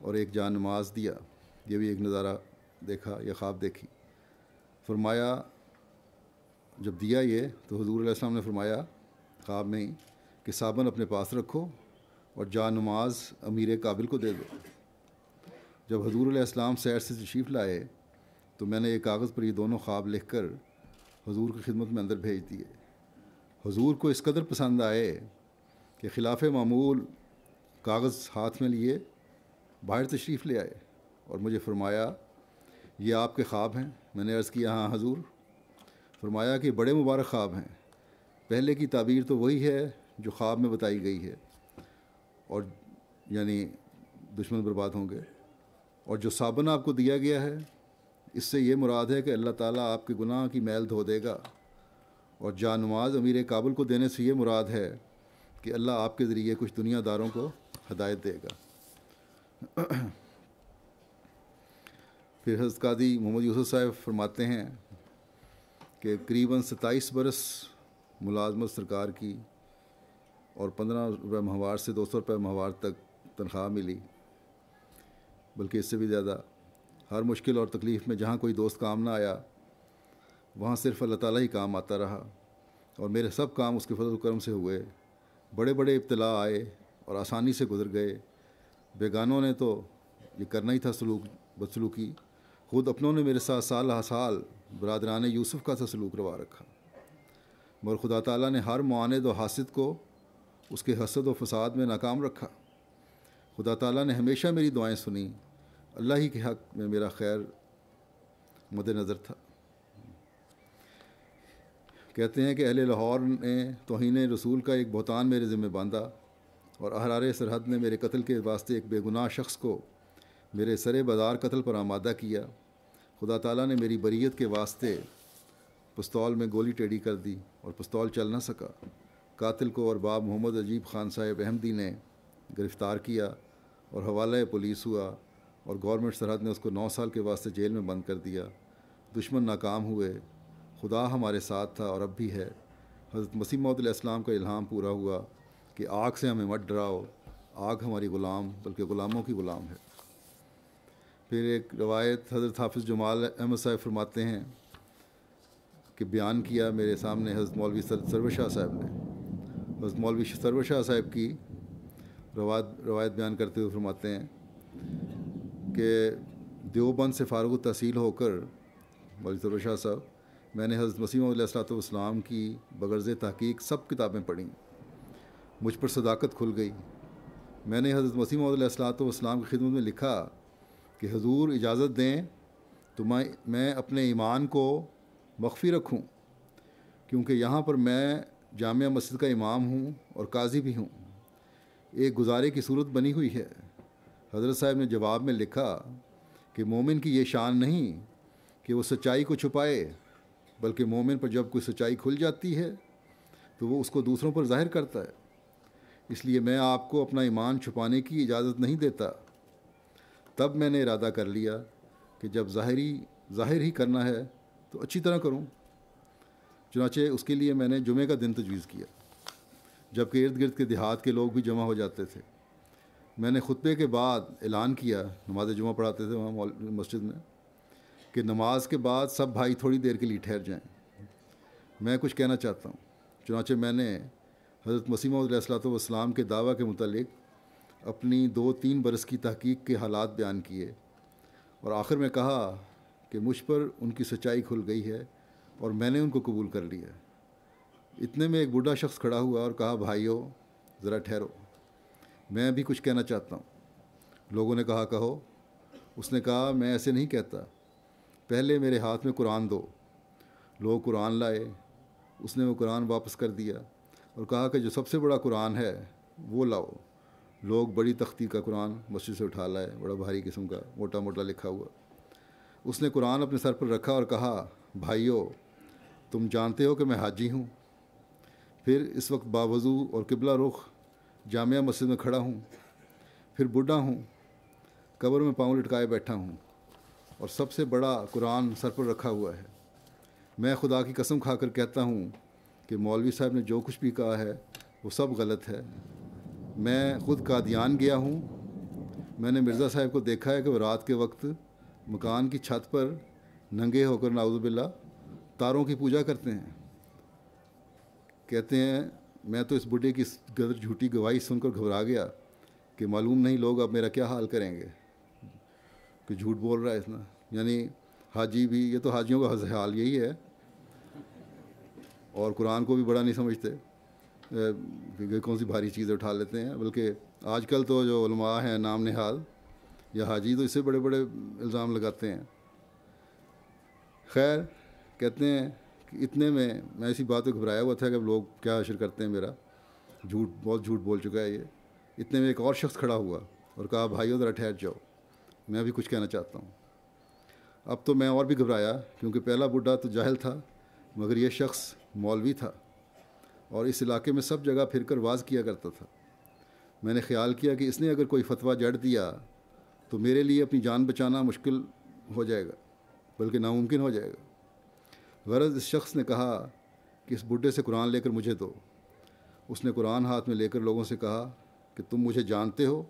اور ایک جان نماز دیا. یہ بھی ایک نظارہ دیکھا یا خواب دیکھی. فرمایا جب دیا یہ تو حضور علیہ السلام نے فرمایا خواب میں ہی کہ صابن اپنے پاس رکھو اور جان نماز امیر کابل کو دے دو. جب حضور علیہ السلام سیر سے تشریف لائے تو میں نے ایک کاغذ پر یہ دونوں خواب لکھ کر حضور کی خدمت میں اندر بھیج دیے. حضور کو اس قدر پسند آئے کہ خلاف معمول کاغذ ہاتھ میں لیے باہر تشریف لے آئے اور مجھے فرمایا یہ آپ کے خواب ہیں؟ میں نے عرض کیا ہاں حضور۔ فرمایا کہ بڑے مبارک خواب ہیں، پہلے کی تعبیر تو وہی ہے جو خواب میں بتائی گئی ہے، اور یعنی دشمن برباد ہوں گے، اور جو صابن آپ کو دیا گیا ہے اس سے یہ مراد ہے کہ اللہ تعالیٰ آپ کے گناہ کی میل دھو دے گا، اور جان نماز امیر کابل کو دینے سے یہ مراد ہے کہ اللہ آپ کے ذریعے کچھ دنیا داروں کو ہدایت دے گا۔ پھر حضرت قاضی محمد یوسف صاحب فرماتے ہیں کہ قریباً 27 برس ملازمت سرکار کی، اور 15 روپے ماہوار سے 200 روپے ماہوار تک تنخواہ ملی، بلکہ اس سے بھی زیادہ۔ ہر مشکل اور تکلیف میں جہاں کوئی دوست کام نہ آیا وہاں صرف اللہ تعالیٰ ہی کام آتا رہا، اور میرے سب کام اس کے فضل و کرم سے ہوئے۔ بڑے بڑے ابتلا آئے اور آسانی سے گزر گئے، بیگانوں نے تو یہ کرنا ہی تھا بدسلوکی، خود اپنوں نے میرے ساتھ سال ہا سال برادران یوسف کا سا سلوک روا رکھا، مگر خدا تعالیٰ نے ہر معاند و حاسد کو اس کے حسد و فساد میں ناکام رکھا۔ خدا تعالیٰ نے ہمیشہ میری دعائیں سنی، اللہ ہی کے حق میں میرا خیر مد نظر تھا۔ کہتے ہیں کہ اہل لاہور نے توہین رسول کا ایک بہتان میرے ذمہ باندھا، اور احرار سرحد نے میرے قتل کے واسطے ایک بے گناہ شخص کو میرے سر بازار قتل پر آمادہ کیا۔ خدا تعالیٰ نے میری بریت کے واسطے پستول میں گولی ٹیڑھی کر دی اور پستول چل نہ سکا۔ قاتل کو ارباب محمد عجیب خان صاحب احمدی نے گرفتار کیا اور حوالہ پولیس ہوا، اور گورنمنٹ سرحد نے اس کو 9 سال کے واسطے جیل میں بند کر دیا۔ دشمن ناکام ہوئے، خدا ہمارے ساتھ تھا اور اب بھی ہے۔ حضرت مسیح موعود علیہ السلام کا الہام پورا ہوا کہ آگ سے ہمیں مت ڈراؤ، آگ ہماری غلام بلکہ غلاموں کی غلام ہے۔ پھر ایک روایت حضرت حافظ جمال احمد صاحب فرماتے ہیں کہ بیان کیا میرے سامنے حضرت مولوی سرور شاہ صاحب نے۔ حضرت مولوی سرور شاہ صاحب کی روایت بیان کرتے ہوئے فرماتے ہیں کہ دیوبند سے فارغ التحصیل ہو کر مولوی سرور شاہ صاحب میں نے حضرت مسیح موعود علیہ السلام کی بغرض تحقیق سب کتابیں پڑھیں، مجھ پر صداقت کھل گئی۔ میں نے حضرت مسیح موعود علیہ السلام کی خدمت میں لکھا کہ حضور اجازت دیں تو میں اپنے ایمان کو مخفی رکھوں، کیونکہ یہاں پر میں جامع مسجد کا امام ہوں اور قاضی بھی ہوں۔ ایک گزارے کی صورت بنی ہوئی ہے۔ حضرت صاحب نے جواب میں لکھا کہ مومن کی یہ شان نہیں کہ وہ سچائی کو چھپائے، بلکہ مومن پر جب کوئی سچائی کھل جاتی ہے تو وہ اس کو دوسروں پر ظاہر کرتا ہے۔ اس لیے میں آپ کو اپنا ایمان چھپانے کی اجازت نہیں دیتا۔ تب میں نے ارادہ کر لیا کہ جب ظاہر ہی کرنا ہے تو اچھی طرح کروں۔ چنانچہ اس کے لیے میں نے جمعے کا دن تجویز کیا، جبکہ ارد گرد کے دیہات کے لوگ بھی جمع ہو جاتے تھے۔ میں نے خطبے کے بعد اعلان کیا، نماز جمعہ پڑھاتے تھے وہاں مسجد میں، کہ نماز کے بعد سب بھائی تھوڑی دیر کے لیے ٹھہر جائیں، میں کچھ کہنا چاہتا ہوں۔ چنانچہ میں نے حضرت مسیح موعود علیہ السلام کے دعویٰ کے متعلق اپنی 2-3 برس کی تحقیق کے حالات بیان کیے، اور آخر میں کہا کہ مجھ پر ان کی سچائی کھل گئی ہے اور میں نے ان کو قبول کر لیا۔ اتنے میں ایک بوڑھا شخص کھڑا ہوا اور کہا، بھائیو ذرا ٹھہرو، میں بھی کچھ کہنا چاہتا ہوں۔ لوگوں نے کہا کہو۔ اس نے کہا، میں ایسے نہیں کہتا، پہلے میرے ہاتھ میں قرآن دو۔ لوگ قرآن لائے، اس نے وہ قرآن واپس کر دیا اور کہا کہ جو سب سے بڑا قرآن ہے وہ لاؤ۔ لوگ بڑی تختی کا قرآن مسجد سے اٹھا لائے، بڑا بھاری قسم کا، موٹا موٹا لکھا ہوا۔ اس نے قرآن اپنے سر پر رکھا اور کہا، بھائیو تم جانتے ہو کہ میں حاجی ہوں۔ پھر اس وقت باوضو اور قبلہ رخ جامعہ مسجد میں کھڑا ہوں، پھر بوڑھا ہوں، قبر میں پاؤں لٹکائے بیٹھا ہوں، اور سب سے بڑا قرآن سر پر رکھا ہوا ہے۔ میں خدا کی قسم کھا کر کہتا ہوں کہ مولوی صاحب نے جو کچھ بھی کہا ہے وہ سب غلط ہے۔ میں خود قادیان گیا ہوں، میں نے مرزا صاحب کو دیکھا ہے کہ وہ رات کے وقت مکان کی چھت پر ننگے ہو کر نعوذ باللہ تاروں کی پوجا کرتے ہیں۔ کہتے ہیں میں تو اس بڈھے کی غدر جھوٹی گواہی سن کر گھبرا گیا کہ معلوم نہیں لوگ اب میرا کیا حال کریں گے کہ جھوٹ بول رہا ہے اس نے۔ یعنی حاجی بھی، یہ تو حاجیوں کا حال یہی ہے، اور قرآن کو بھی بڑا نہیں سمجھتے کہ کون سی بھاری چیزیں اٹھا لیتے ہیں۔ بلکہ آج کل تو جو علماء ہیں نام نہاد، یا حاجی تو اس سے بڑے بڑے الزام لگاتے ہیں۔ خیر کہتے ہیں کہ اتنے میں ایسی بات کو گھبرایا ہوا تھا کہ اب لوگ کیا حشر کرتے ہیں، میرا بہت جھوٹ بول چکا ہے یہ۔ اتنے میں ایک اور شخص کھڑا ہوا اور کہا بھائیو ذرا ٹھہر جاؤ، میں بھی کچھ کہنا چاہتا ہوں۔ اب تو میں اور بھی گھبرایا، کیونکہ پہلا بڈھا تو جاہل تھا، مگر یہ شخص مولوی تھا اور اس علاقے میں سب جگہ پھر کر واز کیا کرتا تھا۔ میں نے خیال کیا کہ اس نے اگر کوئی فتویٰ جڑ دیا تو میرے لیے اپنی جان بچانا مشکل ہو جائے گا، بلکہ ناممکن ہو جائے گا۔ غرض اس شخص نے کہا کہ اس بڈھے سے قرآن لے کر مجھے دو۔ اس نے قرآن ہاتھ میں لے کر لوگوں سے کہا کہ تم مجھے جانتے ہو،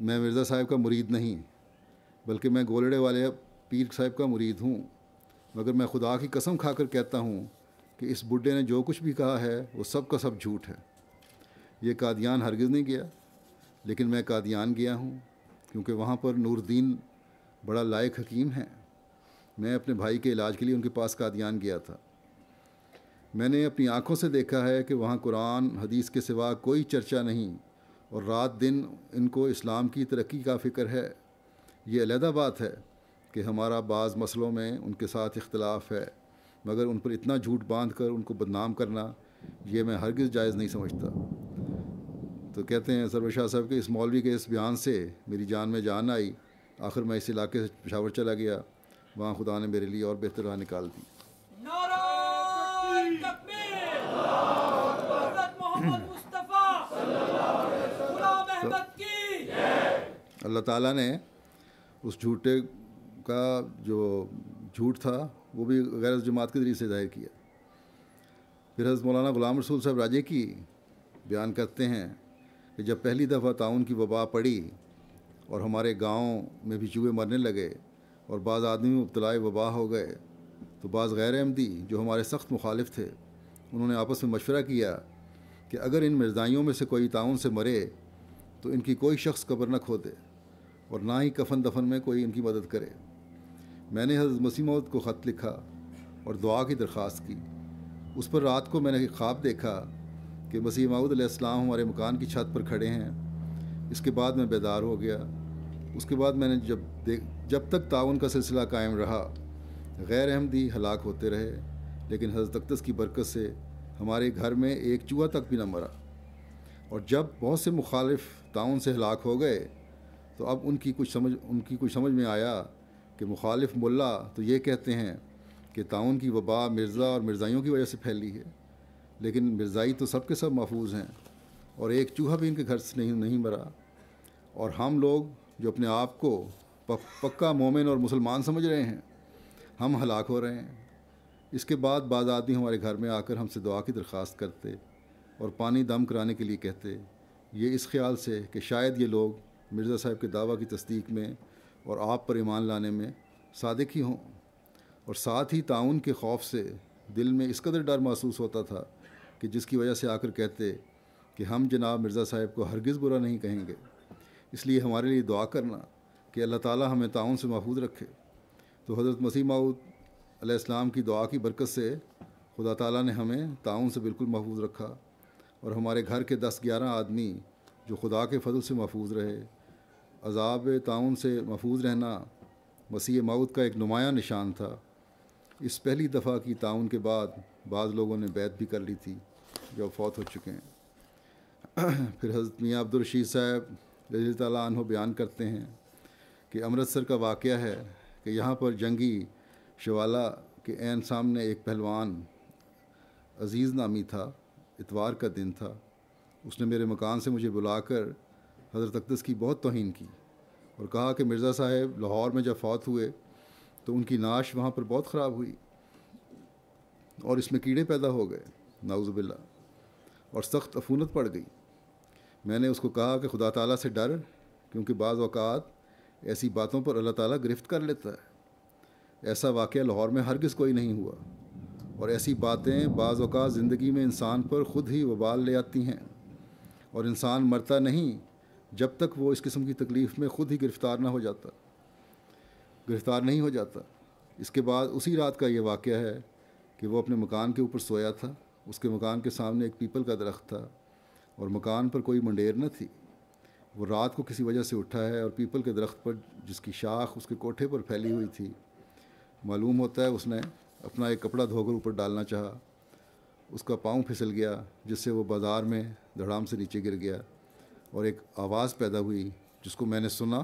میں مرزا صاحب کا مرید نہیں، بلکہ میں گولڑے والے پیر صاحب کا مرید ہوں، مگر میں خدا کی قسم کھا کر کہتا ہوں کہ اس بڈھے نے جو کچھ بھی کہا ہے وہ سب کا سب جھوٹ ہے۔ یہ قادیان ہرگز نہیں گیا، لیکن میں قادیان گیا ہوں، کیونکہ وہاں پر نور الدین بڑا لائق حکیم ہے۔ میں اپنے بھائی کے علاج کے لیے ان کے پاس قادیان گیا تھا۔ میں نے اپنی آنکھوں سے دیکھا ہے کہ وہاں قرآن حدیث کے سوا کوئی چرچا نہیں، اور رات دن ان کو اسلام کی ترقی کا فکر ہے۔ یہ علیحدہ بات ہے کہ ہمارا بعض مسئلوں میں ان کے ساتھ اختلاف ہے، مگر ان پر اتنا جھوٹ باندھ کر ان کو بدنام کرنا یہ میں ہرگز جائز نہیں سمجھتا۔ تو کہتے ہیں سرور شاہ صاحب کہ اس مولوی کے اس بیان سے میری جان میں جان آئی۔ آخر میں اس علاقے سے پشاور چلا گیا، وہاں خدا نے میرے لیے اور بہتر راہ نکال دی۔ نعرہ تکبیر، حضرت محمد مصطفیٰ غلام احمد کی۔ اللہ تعالیٰ نے اس جھوٹے کا جو جھوٹ تھا وہ بھی غیر جماعت کے ذریعے سے ظاہر کیا۔ پھر حضرت مولانا غلام رسول صاحب راجے کی بیان کرتے ہیں کہ جب پہلی دفعہ طاعون کی وبا پڑی اور ہمارے گاؤں میں بھی چوہے مرنے لگے اور بعض آدمی مبتلا وبا ہو گئے، تو بعض غیر احمدی جو ہمارے سخت مخالف تھے انہوں نے آپس میں مشورہ کیا کہ اگر ان مرزائیوں میں سے کوئی طاعون سے مرے تو ان کی کوئی شخص قبر نہ کھودے اور نہ ہی کفن دفن میں کوئی ان کی مدد کرے۔ میں نے حضرت مسیح موعود کو خط لکھا اور دعا کی درخواست کی۔ اس پر رات کو میں نے ایک خواب دیکھا کہ مسیح موعود علیہ السلام ہمارے مکان کی چھت پر کھڑے ہیں۔ اس کے بعد میں بیدار ہو گیا۔ اس کے بعد میں نے جب تک طاعون کا سلسلہ قائم رہا غیر احمدی ہلاک ہوتے رہے، لیکن حضرت اقدس کی برکت سے ہمارے گھر میں ایک چوہا تک بھی نہ مرا، اور جب بہت سے مخالف طاعون سے ہلاک ہو گئے تو اب ان کی کچھ سمجھ میں آیا کہ مخالف ملا تو یہ کہتے ہیں کہ طاعون کی وبا مرزا اور مرزائیوں کی وجہ سے پھیلی ہے، لیکن مرزائی تو سب کے سب محفوظ ہیں اور ایک چوہا بھی ان کے گھر سے نہیں مرا، اور ہم لوگ جو اپنے آپ کو پکا مومن اور مسلمان سمجھ رہے ہیں ہم ہلاک ہو رہے ہیں۔ اس کے بعد بعض آدمی ہمارے گھر میں آ کر ہم سے دعا کی درخواست کرتے اور پانی دم کرانے کے لیے کہتے، یہ اس خیال سے کہ شاید یہ لوگ مرزا صاحب کے دعویٰ کی تصدیق میں اور آپ پر ایمان لانے میں صادق ہی ہوں، اور ساتھ ہی طاعون کے خوف سے دل میں اس قدر ڈر محسوس ہوتا تھا کہ جس کی وجہ سے آ کر کہتے کہ ہم جناب مرزا صاحب کو ہرگز برا نہیں کہیں گے، اس لیے ہمارے لیے دعا کرنا کہ اللہ تعالیٰ ہمیں طاعون سے محفوظ رکھے۔ تو حضرت مسیح موعود علیہ السلام کی دعا کی برکت سے خدا تعالیٰ نے ہمیں طاعون سے بالکل محفوظ رکھا، اور ہمارے گھر کے 10-11 آدمی جو خدا کے فضل سے محفوظ رہے۔ عذاب طاعون سے محفوظ رہنا مسیح موعود کا ایک نمایاں نشان تھا۔ اس پہلی دفعہ کی طاعون کے بعد بعض لوگوں نے بیعت بھی کر لی تھی جو فوت ہو چکے ہیں۔ پھر حضرت میاں عبدالرشید صاحب رضی اللہ تعالیٰ عنہ بیان کرتے ہیں کہ امرتسر کا واقعہ ہے کہ یہاں پر جنگی شوالا کے عین سامنے ایک پہلوان عزیز نامی تھا۔ اتوار کا دن تھا۔ اس نے میرے مکان سے مجھے بلا کر حضرت اقدس کی بہت توہین کی اور کہا کہ مرزا صاحب لاہور میں جب فوت ہوئے تو ان کی نعش وہاں پر بہت خراب ہوئی اور اس میں کیڑے پیدا ہو گئے، نعوذ باللہ، اور سخت عفونت پڑ گئی۔ میں نے اس کو کہا کہ خدا تعالیٰ سے ڈر، کیونکہ بعض اوقات ایسی باتوں پر اللہ تعالیٰ گرفت کر لیتا ہے۔ ایسا واقعہ لاہور میں ہرگز کوئی نہیں ہوا، اور ایسی باتیں بعض اوقات زندگی میں انسان پر خود ہی وبال لے آتی ہیں، اور انسان مرتا نہیں جب تک وہ اس قسم کی تکلیف میں خود ہی گرفتار نہیں ہو جاتا۔ اس کے بعد اسی رات کا یہ واقعہ ہے کہ وہ اپنے مکان کے اوپر سویا تھا۔ اس کے مکان کے سامنے ایک پیپل کا درخت تھا اور مکان پر کوئی منڈیر نہ تھی۔ وہ رات کو کسی وجہ سے اٹھا ہے اور پیپل کے درخت پر جس کی شاخ اس کے کوٹھے پر پھیلی ہوئی تھی، معلوم ہوتا ہے اس نے اپنا ایک کپڑا دھو کر اوپر ڈالنا چاہا، اس کا پاؤں پھسل گیا جس سے وہ بازار میں دھڑام سے نیچے گر گیا، اور ایک آواز پیدا ہوئی جس کو میں نے سنا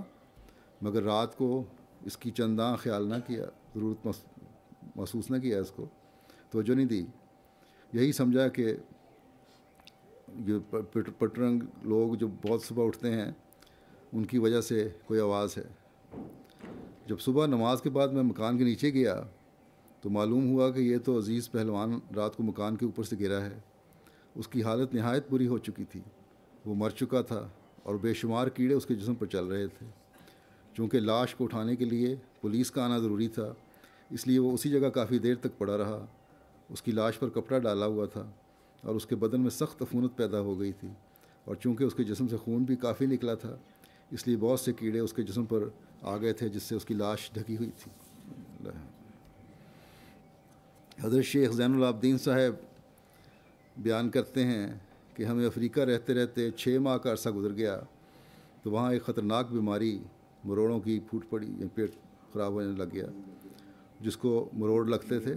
مگر رات کو اس کی چنداں خیال نہ کیا، ضرورت محسوس نہ کیا، اس کو توجہ نہیں دی، یہی سمجھا کہ یہ پٹرنگ لوگ جو بہت صبح اٹھتے ہیں ان کی وجہ سے کوئی آواز ہے۔ جب صبح نماز کے بعد میں مکان کے نیچے گیا تو معلوم ہوا کہ یہ تو عزیز پہلوان رات کو مکان کے اوپر سے گرا ہے۔ اس کی حالت نہایت بری ہو چکی تھی، وہ مر چکا تھا اور بے شمار کیڑے اس کے جسم پر چل رہے تھے۔ چونکہ لاش کو اٹھانے کے لیے پولیس کا آنا ضروری تھا، اس لیے وہ اسی جگہ کافی دیر تک پڑا رہا۔ اس کی لاش پر کپڑا ڈالا ہوا تھا اور اس کے بدن میں سخت عفونت پیدا ہو گئی تھی، اور چونکہ اس کے جسم سے خون بھی کافی نکلا تھا اس لیے بہت سے کیڑے اس کے جسم پر آ گئے تھے جس سے اس کی لاش ڈھکی ہوئی تھی۔ حضرت شیخ زین العابدین صاحب بیان کرتے ہیں کہ ہمیں افریقہ رہتے رہتے 6 ماہ کا عرصہ گزر گیا تو وہاں ایک خطرناک بیماری مروڑوں کی پھوٹ پڑی، پیٹ خراب ہونے لگ گیا، جس کو مروڑ لگتے تھے۔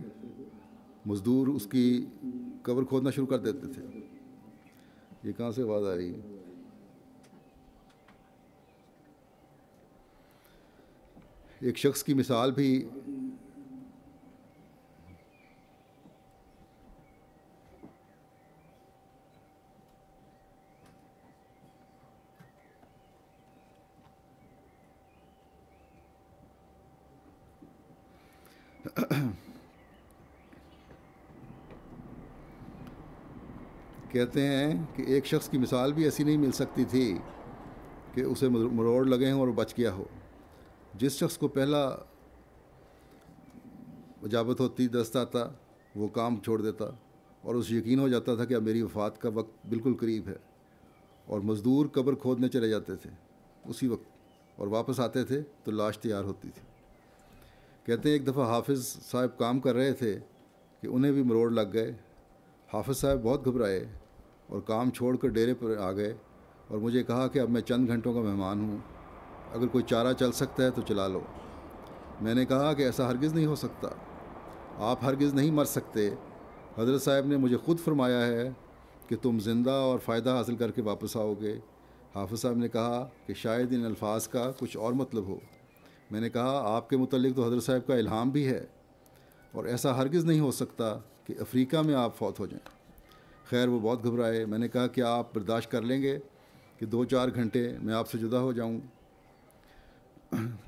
مزدور اس کی قبر کھودنا شروع کر دیتے تھے۔ یہ کہاں سے آواز آ رہی ہے؟ ایک شخص کی مثال بھی کہتے ہیں کہ ایک شخص کی مثال بھی ایسی نہیں مل سکتی تھی کہ اسے مروڑ لگے ہوں اور بچ گیا ہو۔ جس شخص کو پہلا اجابت ہوتی، دست آتا، وہ کام چھوڑ دیتا اور اسے یقین ہو جاتا تھا کہ اب میری وفات کا وقت بالکل قریب ہے، اور مزدور قبر کھودنے چلے جاتے تھے اسی وقت اور واپس آتے تھے تو لاش تیار ہوتی تھی۔ کہتے ہیں ایک دفعہ حافظ صاحب کام کر رہے تھے کہ انہیں بھی مروڑ لگ گئے۔ حافظ صاحب بہت گھبرائے اور کام چھوڑ کر ڈیرے پر آ گئے اور مجھے کہا کہ اب میں چند گھنٹوں کا مہمان ہوں، اگر کوئی چارہ چل سکتا ہے تو چلا لو۔ میں نے کہا کہ ایسا ہرگز نہیں ہو سکتا، آپ ہرگز نہیں مر سکتے، حضرت صاحب نے مجھے خود فرمایا ہے کہ تم زندہ اور فائدہ حاصل کر کے واپس آؤ گے۔ حافظ صاحب نے کہا کہ شاید ان الفاظ کا کچھ اور مطلب ہو۔ میں نے کہا آپ کے متعلق تو حضرت صاحب کا الہام بھی ہے اور ایسا ہرگز نہیں ہو سکتا کہ افریقہ میں آپ فوت ہو جائیں۔ خیر وہ بہت گھبرائے۔ میں نے کہا کہ آپ برداشت کر لیں گے کہ 2-4 گھنٹے میں آپ سے جدا ہو جاؤں؟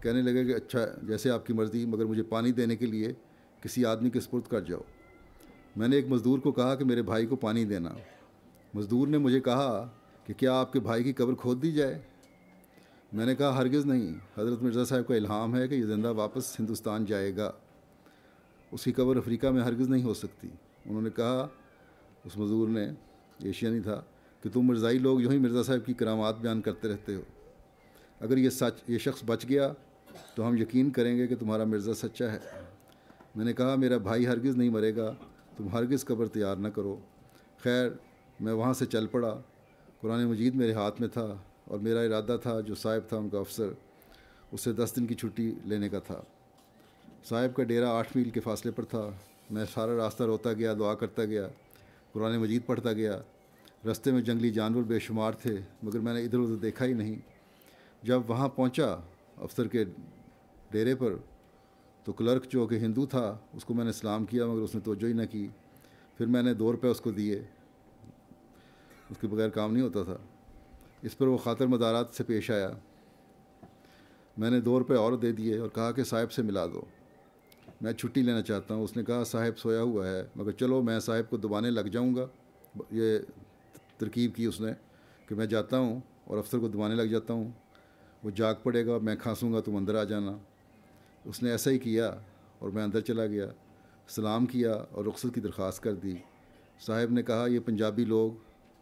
کہنے لگے کہ اچھا جیسے آپ کی مرضی، مگر مجھے پانی دینے کے لیے کسی آدمی کے سپرد کر جاؤ۔ میں نے ایک مزدور کو کہا کہ میرے بھائی کو پانی دینا۔ مزدور نے مجھے کہا کہ کیا آپ کے بھائی کی قبر کھود دی جائے؟ میں نے کہا ہرگز نہیں، حضرت مرزا صاحب کا الہام ہے کہ یہ زندہ واپس ہندوستان جائے گا، اس کی قبر افریقہ میں ہرگز نہیں ہو سکتی۔ انہوں نے کہا، اس مزدور نے، ایشینی تھا، کہ تم مرزائی لوگ یوں ہی مرزا صاحب کی کرامات بیان کرتے رہتے ہو، اگر یہ شخص بچ گیا تو ہم یقین کریں گے کہ تمہارا مرزا سچا ہے۔ میں نے کہا میرا بھائی ہرگز نہیں مرے گا، تم ہرگز قبر تیار نہ کرو۔ خیر میں وہاں سے چل پڑا، قرآن مجید میرے ہاتھ میں تھا اور میرا ارادہ تھا جو صاحب تھا ان کا افسر، اس سے 10 دن کی چھٹی لینے کا تھا۔ صاحب کا ڈیرہ 8 میل کے فاصلے پر تھا۔ میں سارا راستہ روتا گیا، دعا کرتا گیا، قرآن مجید پڑھتا گیا۔ رستے میں جنگلی جانور بے شمار تھے مگر میں نے ادھر ادھر دیکھا ہی نہیں۔ جب وہاں پہنچا افسر کے ڈیرے پر تو کلرک جو کہ ہندو تھا اس کو میں نے سلام کیا مگر اس نے توجہ ہی نہ کی۔ پھر میں نے 2 روپے اس کو دیے، اس کے بغیر کام نہیں ہوتا تھا۔ اس پر وہ خاطر مدارات سے پیش آیا۔ میں نے 2 روپے اور دے دیے اور کہا کہ صاحب سے ملا دو، میں چھٹی لینا چاہتا ہوں۔ اس نے کہا صاحب سویا ہوا ہے، مگر چلو میں صاحب کو دبانے لگ جاؤں گا۔ یہ ترکیب کی اس نے کہ میں جاتا ہوں اور افسر کو دبانے لگ جاتا ہوں، وہ جاگ پڑے گا، میں کھانسوں گا، تم اندر آ جانا۔ اس نے ایسا ہی کیا اور میں اندر چلا گیا، سلام کیا اور رخصت کی درخواست کر دی۔ صاحب نے کہا یہ پنجابی لوگ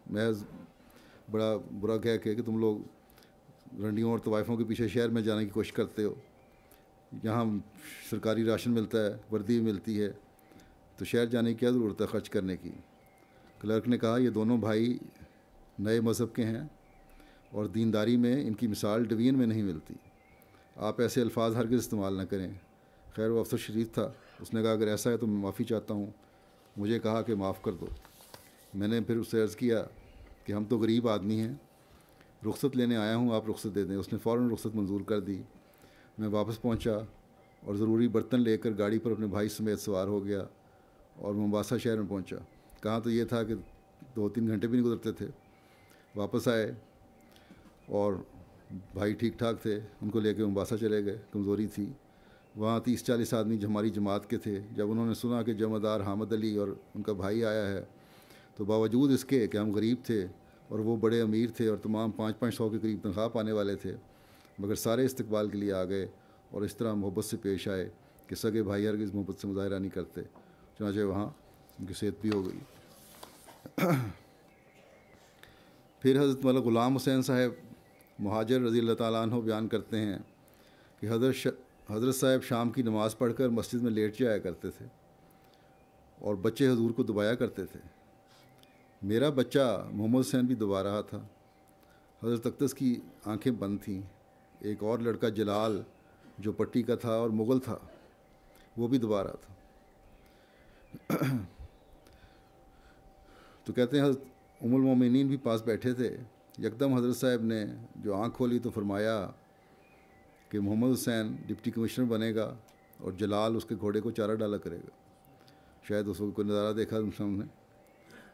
محض بڑا برا کہہ کے کہ تم لوگ رنڈیوں اور طوائفوں کے پیچھے شہر میں جانے کی کوشش کرتے ہو، یہاں سرکاری راشن ملتا ہے، وردی بھی ملتی ہے، تو شہر جانے کی کیا ضرورت ہے خرچ کرنے کی۔ کلرک نے کہا یہ دونوں بھائی نئے مذہب کے ہیں اور دینداری میں ان کی مثال ڈوین میں نہیں ملتی. آپ ایسے الفاظ ہرگز استعمال نہ کریں. خیر وہ افسر شریف تھا. اس نے کہا اگر ایسا ہے تو میں معافی چاہتا ہوں. مجھے کہا کہ معاف کر دو. میں نے پھر اس سے عرض کیا کہ ہم تو غریب آدمی ہیں, رخصت لینے آیا ہوں, آپ رخصت دے دیں. اس نے فوراً رخصت منظور کر دی. میں واپس پہنچا اور ضروری برتن لے کر گاڑی پر اپنے بھائی سمیت سوار ہو گیا اور مومباسا شہر میں پہنچا. کہاں تو یہ تھا کہ 2-3 گھنٹے بھی نہیں گزرتے تھے. واپس آئے اور بھائی ٹھیک ٹھاک تھے, ان کو لے کے مومباسا چلے گئے. کمزوری تھی. وہاں 30-40 آدمی ہماری جماعت کے تھے. جب انہوں نے سنا کہ جمعدار حامد علی اور ان کا بھائی آیا ہے تو باوجود اس کے کہ ہم غریب تھے اور وہ بڑے امیر تھے اور تمام 500 کے قریب تنخواہ پانے والے تھے, مگر سارے استقبال کے لیے آ گئے اور اس طرح محبت سے پیش آئے کہ سگے بھائی ہرگز محبت سے مظاہرہ نہیں کرتے. چنانچہ وہاں ان کی صحت بھی ہو گئی. پھر حضرت مولانا غلام حسین صاحب مہاجر رضی اللہ تعالیٰ عنہ بیان کرتے ہیں کہ حضرت صاحب شام کی نماز پڑھ کر مسجد میں لیٹ جایا کرتے تھے اور بچے حضور کو دبایا کرتے تھے. میرا بچہ محمد حسین بھی دبا رہا تھا. حضرت اقدس کی آنکھیں بند تھیں. ایک اور لڑکا جلال جو پٹی کا تھا اور مغل تھا وہ بھی دبا رہا تھا. تو کہتے ہیں حضرت ام المومنین بھی پاس بیٹھے تھے. یکدم حضرت صاحب نے جو آنکھ کھولی تو فرمایا کہ محمد حسین ڈپٹی کمشنر بنے گا اور جلال اس کے گھوڑے کو چارہ ڈالا کرے گا. شاید اس وقت کوئی نظارہ دیکھا ہم نے,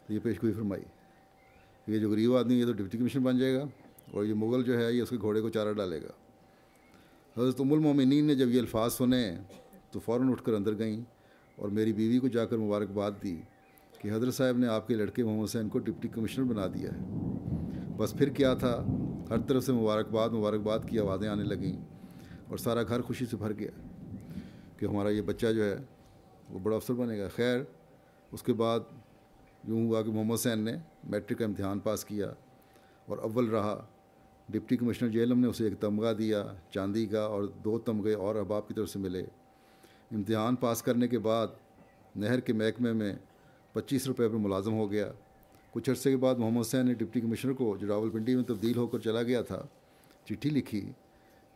یہ پیش گوئی فرمائی. یہ جو غریب آدمی یہ تو ڈپٹی کمشنر بن جائے گا اور یہ مغل جو ہے یہ اس کے گھوڑے کو چارہ ڈالے گا. حضرت ام المومنین نے جب یہ الفاظ سنے تو فوراً اٹھ کر اندر گئیں اور میری بیوی کو جا کر مبارکباد دی کہ حضرت صاحب نے آپ کے لڑکے محمد حسین کو ڈپٹی کمشنر بنا دیا ہے. بس پھر کیا تھا, ہر طرف سے مبارکباد کی آوازیں آنے لگیں اور سارا گھر خوشی سے بھر گیا کہ ہمارا یہ بچہ جو ہے وہ بڑا افسر بنے گا. خیر اس کے بعد یوں ہوا کہ محمد حسین نے میٹرک کا امتحان پاس کیا اور اول رہا. ڈپٹی کمشنر جیلم نے اسے ایک تمغہ دیا چاندی کا اور 2 تمغے اور احباب کی طرف سے ملے. امتحان پاس کرنے کے بعد نہر کے محکمے میں 25 روپے پر ملازم ہو گیا. کچھ عرصے کے بعد محمد حسین نے ڈپٹی کمشنر کو جو راولپنڈی میں تبدیل ہو کر چلا گیا تھا چٹھی لکھی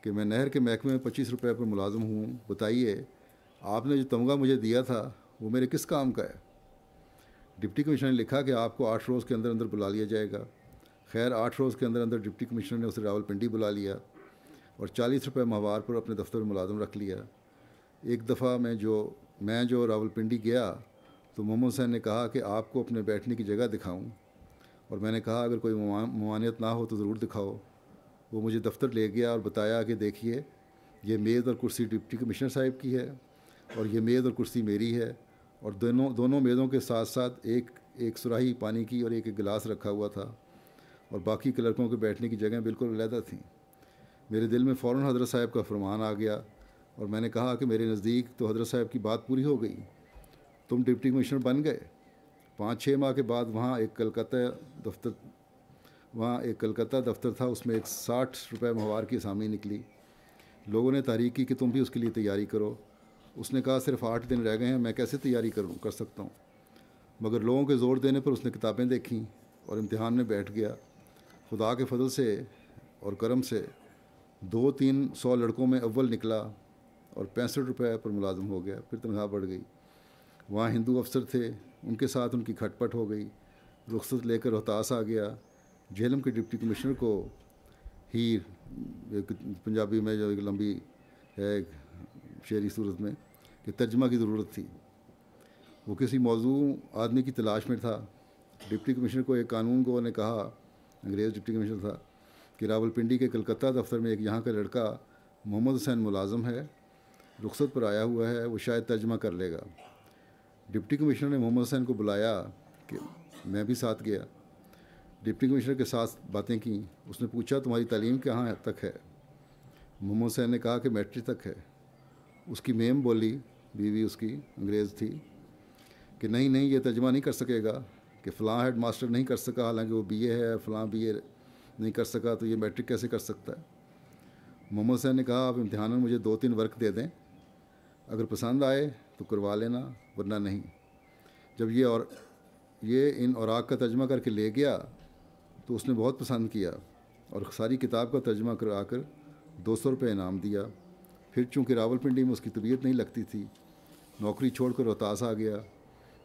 کہ میں نہر کے محکمے میں 25 روپے پر ملازم ہوں, بتائیے آپ نے جو تمغہ مجھے دیا تھا وہ میرے کس کام کا ہے. ڈپٹی کمشنر نے لکھا کہ آپ کو 8 روز کے اندر بلا لیا جائے گا. خیر 8 روز کے اندر ڈپٹی کمشنر نے اسے راولپنڈی بلا لیا اور 40 روپے ماہوار پر اپنے دفتر میں ملازم رکھ لیا. ایک دفعہ میں جو راولپنڈی گیا تو محمد حسین نے کہا کہ آپ کو اپنے بیٹھنے کی جگہ دکھاؤں, اور میں نے کہا اگر کوئی ممانعت نہ ہو تو ضرور دکھاؤ. وہ مجھے دفتر لے گیا اور بتایا کہ دیکھیے یہ میز اور کرسی ڈپٹی کمشنر صاحب کی ہے اور یہ میز اور کرسی میری ہے, اور دونوں میزوں کے ساتھ ساتھ ایک سراہی پانی کی اور ایک گلاس رکھا ہوا تھا اور باقی کلرکوں کے بیٹھنے کی جگہیں بالکل علیحدہ تھیں. میرے دل میں فوراً حضرت صاحب کا فرمان آ گیا اور میں نے کہا کہ میرے نزدیک تو حضرت صاحب کی بات پوری ہو گئی, تم ڈپٹی کمشنر بن گئے. 5-6 ماہ کے بعد وہاں ایک کلکتہ دفتر تھا, اس میں ایک 60 روپے ماہوار کی اسامی نکلی. لوگوں نے تحریک کی کہ تم بھی اس کے لیے تیاری کرو. اس نے کہا صرف 8 دن رہ گئے ہیں, میں کیسے تیاری کر سکتا ہوں. مگر لوگوں کے زور دینے پر اس نے کتابیں دیکھیں اور امتحان میں بیٹھ گیا. خدا کے فضل سے اور کرم سے 200-300 لڑکوں میں اول نکلا اور 65 روپے پر ملازم ہو گیا. پھر تنخواہ بڑھ گئی. وہاں ہندو افسر تھے, ان کے ساتھ ان کی کھٹ پٹ ہو گئی. رخصت لے کر روہتاس آ گیا. جہلم کے ڈپٹی کمشنر کو ہیر پنجابی میں جو ایک لمبی ہے شعری صورت میں کہ ترجمہ کی ضرورت تھی. وہ کسی موضوع آدمی کی تلاش میں تھا. ڈپٹی کمشنر کو ایک قانون گو نے کہا, انگریز ڈپٹی کمشنر تھا, کہ راولپنڈی کے کلکتہ دفتر میں ایک یہاں کا لڑکا محمد حسین ملازم ہے, رخصت پر آیا ہوا ہے, وہ شاید ترجمہ کر لے گا. ڈپٹی کمشنر نے محمد حسین کو بلایا کہ میں بھی ساتھ گیا. ڈپٹی کمشنر کے ساتھ باتیں کیں. اس نے پوچھا تمہاری تعلیم کہاں تک ہے؟ محمد حسین نے کہا کہ میٹرک تک ہے. اس کی میم بولی, بیوی اس کی انگریز تھی, کہ نہیں یہ ترجمہ نہیں کر سکے گا, کہ فلاں ہیڈ ماسٹر نہیں کر سکا حالانکہ وہ بی اے ہے, فلاں بی اے نہیں کر سکا تو یہ میٹرک کیسے کر سکتا ہے. محمد حسین نے کہا آپ امتحان میں مجھے 2-3 ورک دے دیں, اگر پسند آئے تو کروا لینا ورنہ نہیں. جب یہ ان اوراق کا ترجمہ کر کے لے گیا تو اس نے بہت پسند کیا اور ساری کتاب کا ترجمہ کرا کر 200 روپے انعام دیا۔ پھر چونکہ راولپنڈی میں اس کی طبیعت نہیں لگتی تھی، نوکری چھوڑ کر روہتاس آ گیا۔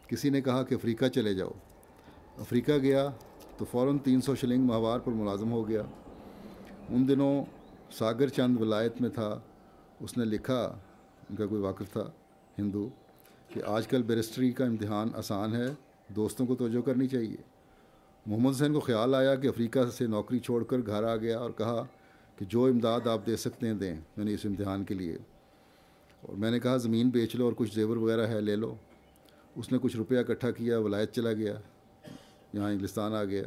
کسی نے کہا کہ افریقہ چلے جاؤ۔ افریقہ گیا تو فوراً 300 شلنگ ماہوار پر ملازم ہو گیا۔ ان دنوں ساگر چند ولایت میں تھا۔ اس نے لکھا، ان کا کوئی واقف تھا ہندو، کہ آج کل بیرسٹری کا امتحان آسان ہے، دوستوں کو توجہ کرنی چاہیے۔ محمد حسین کو خیال آیا کہ افریقہ سے نوکری چھوڑ کر گھر آ گیا اور کہا کہ جو امداد آپ دے سکتے ہیں دیں، میں نے اس امتحان کے لیے۔ اور میں نے کہا زمین بیچ لو اور کچھ زیور وغیرہ ہے لے لو۔ اس نے کچھ روپیہ اکٹھا کیا، ولایت چلا گیا، یہاں انگلستان آ گیا۔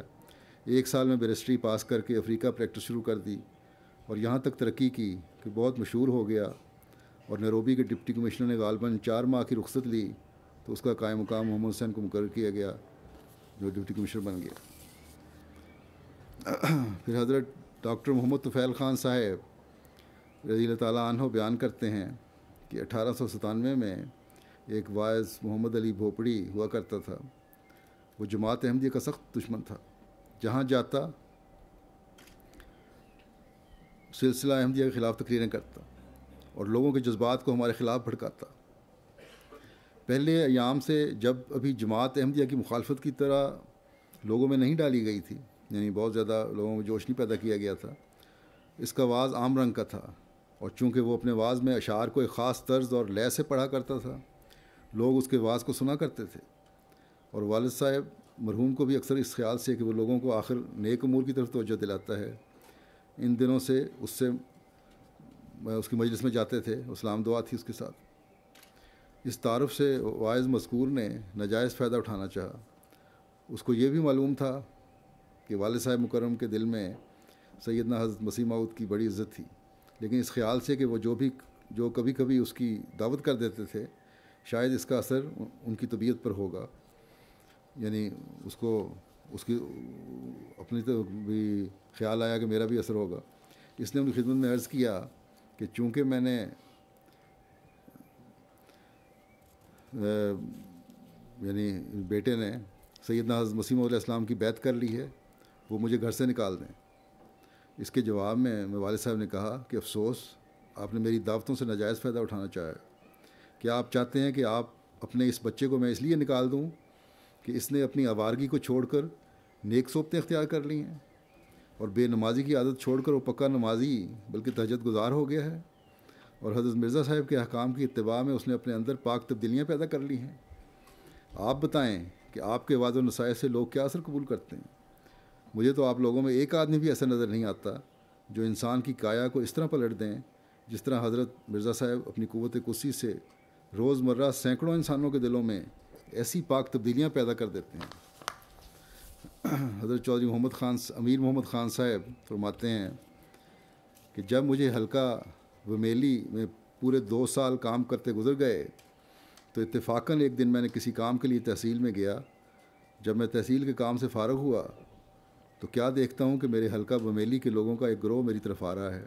1 سال میں بیرسٹری پاس کر کے افریقہ پریکٹس شروع کر دی اور یہاں تک ترقی کی کہ بہت مشہور ہو گیا، اور نیروبی کے ڈپٹی کمشنر نے غالباً 4 ماہ کی رخصت لی تو اس کا قائم مقام محمد حسین کو مقرر کیا گیا، جو ڈپٹی کمشنر بن گیا۔ پھر حضرت ڈاکٹر محمد طفیل خان صاحب رضی اللہ تعالیٰ عنہ بیان کرتے ہیں کہ 1897 میں ایک واعظ محمد علی بھوپڑی ہوا کرتا تھا۔ وہ جماعت احمدیہ کا سخت دشمن تھا، جہاں جاتا سلسلہ احمدیہ کے خلاف تقریریں کرتا اور لوگوں کے جذبات کو ہمارے خلاف بھڑکاتا۔ پہلے ایام سے جب ابھی جماعت احمدیہ کی مخالفت کی طرح لوگوں میں نہیں ڈالی گئی تھی، یعنی بہت زیادہ لوگوں میں جوش نہیں پیدا کیا گیا تھا، اس کا واعظ عام رنگ کا تھا، اور چونکہ وہ اپنے واعظ میں اشعار کو ایک خاص طرز اور لے سے پڑھا کرتا تھا، لوگ اس کے واعظ کو سنا کرتے تھے۔ اور والد صاحب مرحوم کو بھی اکثر اس خیال سے کہ وہ لوگوں کو آخر نیک امور کی طرف توجہ دلاتا ہے، ان دنوں سے اس کی مجلس میں جاتے تھے، اسلام دعا تھی اس کے ساتھ۔ اس تعارف سے واعظ مذکور نے ناجائز فائدہ اٹھانا چاہا۔ اس کو یہ بھی معلوم تھا کہ والد صاحب مکرم کے دل میں سیدنا حضرت مسیح موعود کی بڑی عزت تھی، لیکن اس خیال سے کہ وہ جو کبھی کبھی اس کی دعوت کر دیتے تھے، شاید اس کا اثر ان کی طبیعت پر ہوگا، یعنی اس کی اپنی تو بھی خیال آیا کہ میرا بھی اثر ہوگا۔ اس نے ان کی خدمت میں عرض کیا کہ چونکہ میں نے یعنی بیٹے نے سیدنا حضرت مسیح موعود علیہ السلام کی بیعت کر لی ہے، وہ مجھے گھر سے نکال دیں۔ اس کے جواب میں والد صاحب نے کہا کہ افسوس، آپ نے میری دعوتوں سے ناجائز فائدہ اٹھانا چاہا ہے۔ کیا آپ چاہتے ہیں کہ آپ اپنے اس بچے کو میں اس لیے نکال دوں کہ اس نے اپنی آوارگی کو چھوڑ کر نیک صحبتیں اختیار کر لی ہیں، اور بے نمازی کی عادت چھوڑ کر وہ پکا نمازی بلکہ تہجد گزار ہو گیا ہے، اور حضرت مرزا صاحب کے احکام کی اتباع میں اس نے اپنے اندر پاک تبدیلیاں پیدا کر لی ہیں؟ آپ بتائیں کہ آپ کے وعد و نصائح سے لوگ کیا اثر قبول کرتے ہیں؟ مجھے تو آپ لوگوں میں ایک آدمی بھی ایسا نظر نہیں آتا جو انسان کی کایا کو اس طرح پلٹ دیں جس طرح حضرت مرزا صاحب اپنی قوت قدسی سے روز مرہ سینکڑوں انسانوں کے دلوں میں ایسی پاک تبدیلیاں پیدا کر دیتے ہیں۔ حضرت چودھری امیر محمد خان صاحب فرماتے ہیں کہ جب مجھے حلقہ ومیلی میں پورے 2 سال کام کرتے گزر گئے تو اتفاقاً ایک دن میں نے کسی کام کے لیے تحصیل میں گیا۔ جب میں تحصیل کے کام سے فارغ ہوا تو کیا دیکھتا ہوں کہ میرے حلقہ ومیلی کے لوگوں کا ایک گروہ میری طرف آ رہا ہے،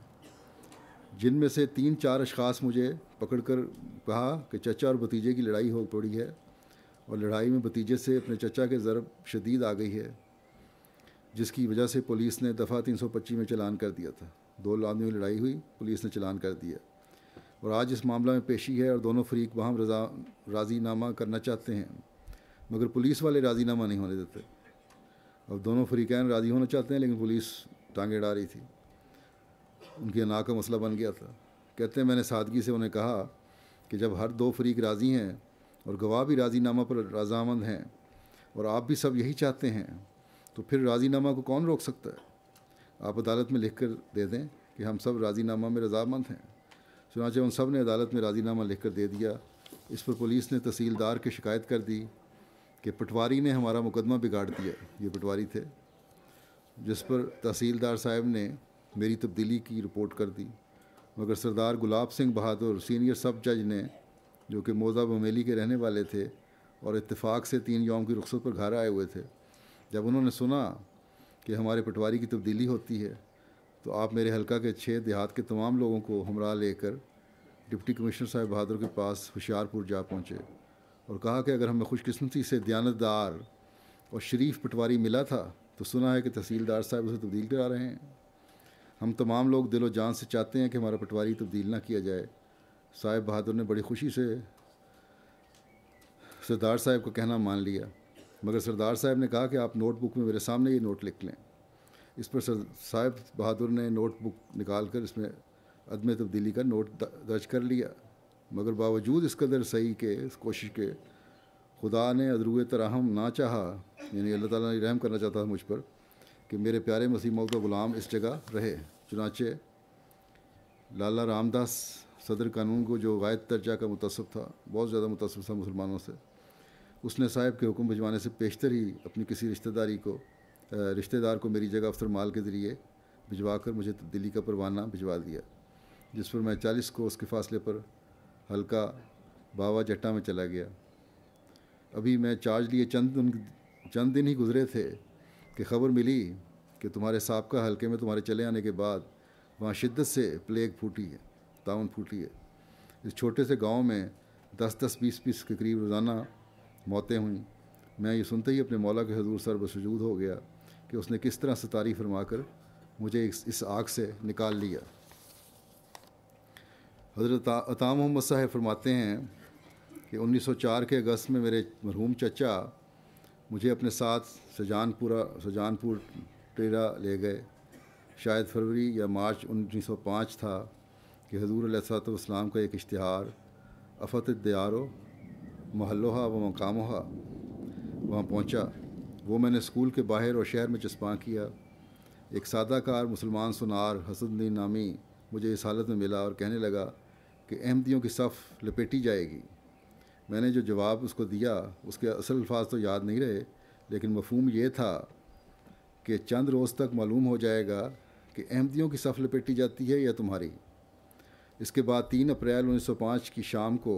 جن میں سے 3-4 اشخاص مجھے پکڑ کر کہا کہ چچا اور بھتیجے کی لڑائی ہو پڑی ہے، اور لڑائی میں بھتیجے سے اپنے چچا کے ضرب شدید آ گئی ہے، جس کی وجہ سے پولیس نے دفعہ 325 میں چلان کر دیا تھا۔ 2 آدمیوں کی لڑائی ہوئی، پولیس نے چلان کر دیا، اور آج اس معاملہ میں پیشی ہے اور دونوں فریق باہم راضی نامہ کرنا چاہتے ہیں، مگر پولیس والے راضی نامہ نہیں ہونے دیتے۔ اب دونوں فریقین راضی ہونا چاہتے ہیں لیکن پولیس ٹانگیں اڑا رہی تھی، ان کی انا کا مسئلہ بن گیا تھا۔ کہتے ہیں میں نے سادگی سے انہیں کہا کہ جب ہر 2 فریق راضی ہیں اور گواہ بھی راضی نامہ پر رضامند ہیں اور آپ بھی سب یہی چاہتے ہیں، تو پھر راضی نامہ کو کون روک سکتا ہے؟ آپ عدالت میں لکھ کر دے دیں کہ ہم سب راضی نامہ میں رضامند ہیں۔ چنانچہ ان سب نے عدالت میں راضی نامہ لکھ کر دے دیا۔ اس پر پولیس نے تحصیلدار کی شکایت کر دی کہ پٹواری نے ہمارا مقدمہ بگاڑ دیا، یہ پٹواری تھے، جس پر تحصیلدار صاحب نے میری تبدیلی کی رپورٹ کر دی، مگر سردار گلاب سنگھ بہادر سینئر سب جج نے، جو کہ موضع بمیلی کے رہنے والے تھے اور اتفاق سے 3 یوم کی رخصت پر گھر آئے ہوئے تھے، جب انہوں نے سنا کہ ہمارے پٹواری کی تبدیلی ہوتی ہے تو آپ میرے حلقہ کے 6 دیہات کے تمام لوگوں کو ہمراہ لے کر ڈپٹی کمشنر صاحب بہادر کے پاس ہوشیارپور جا پہنچے اور کہا کہ اگر ہمیں خوش قسمتی سے دیانتدار اور شریف پٹواری ملا تھا تو سنا ہے کہ تحصیلدار صاحب اسے تبدیل کرا رہے ہیں۔ ہم تمام لوگ دل و جان سے چاہتے ہیں کہ ہمارا پٹواری تبدیل نہ کیا جائے۔ صاحب بہادر نے بڑی خوشی سے سردار صاحب کا کہنا مان لیا، مگر سردار صاحب نے کہا کہ آپ نوٹ بک میں میرے سامنے یہ نوٹ لکھ لیں۔ اس پر صاحب بہادر نے نوٹ بک نکال کر اس میں عدم تبدیلی کا نوٹ درج کر لیا، مگر باوجود اس قدر صحیح کے اس کوشش کے خدا نے ادروئے ترحم نہ چاہا، یعنی اللہ تعالیٰ نے رحم کرنا چاہتا تھا مجھ پر کہ میرے پیارے مسیح موعود کا غلام اس جگہ رہے۔ چنانچہ لالا رام داس صدر قانون کو جو غائب درجہ کا متصف تھا، بہت زیادہ متصف تھا مسلمانوں سے، اس نے صاحب کے حکم بھجوانے سے پیشتر ہی اپنی کسی رشتہ دار کو میری جگہ افسر مال کے ذریعے بھجوا کر مجھے تبدیلی کا پروانہ بھجوا دیا، جس پر میں 40 کوس کے فاصلے پر حلقہ باوا جٹا میں چلا گیا۔ ابھی میں چارج لیے چند دن ہی گزرے تھے کہ خبر ملی کہ تمہارے سابقہ حلقے میں تمہارے چلے آنے کے بعد وہاں شدت سے پلیگ پھوٹی ہے، طاعون پھوٹی ہے۔ اس چھوٹے سے گاؤں میں 10-20 کے قریب روزانہ موتیں ہوئیں۔ میں یہ سنتے ہی اپنے مولا کے حضور سر بسجود ہو گیا کہ اس نے کس طرح ستاری فرما کر مجھے اس آگ سے نکال لیا۔ حضرت عطا محمد صاحب فرماتے ہیں کہ 1904 کے اگست میں میرے مرحوم چچا مجھے اپنے ساتھ سجانپور ٹیرا لے گئے۔ شاید فروری یا مارچ 1905 تھا کہ حضور علیہ الصلوۃ والسلام کا ایک اشتہار افت الدیارو محلوہا و مقاموہا وہاں پہنچا۔ وہ میں نے اسکول کے باہر اور شہر میں چسپاں کیا۔ ایک سادہ کار مسلمان سنار حسن الدین نامی مجھے اس حالت میں ملا اور کہنے لگا کہ احمدیوں کی صف لپیٹی جائے گی۔ میں نے جو جواب اس کو دیا اس کے اصل الفاظ تو یاد نہیں رہے، لیکن مفہوم یہ تھا کہ چند روز تک معلوم ہو جائے گا کہ احمدیوں کی صف لپیٹی جاتی ہے یا تمہاری۔ اس کے بعد 3 اپریل 1905 کی شام کو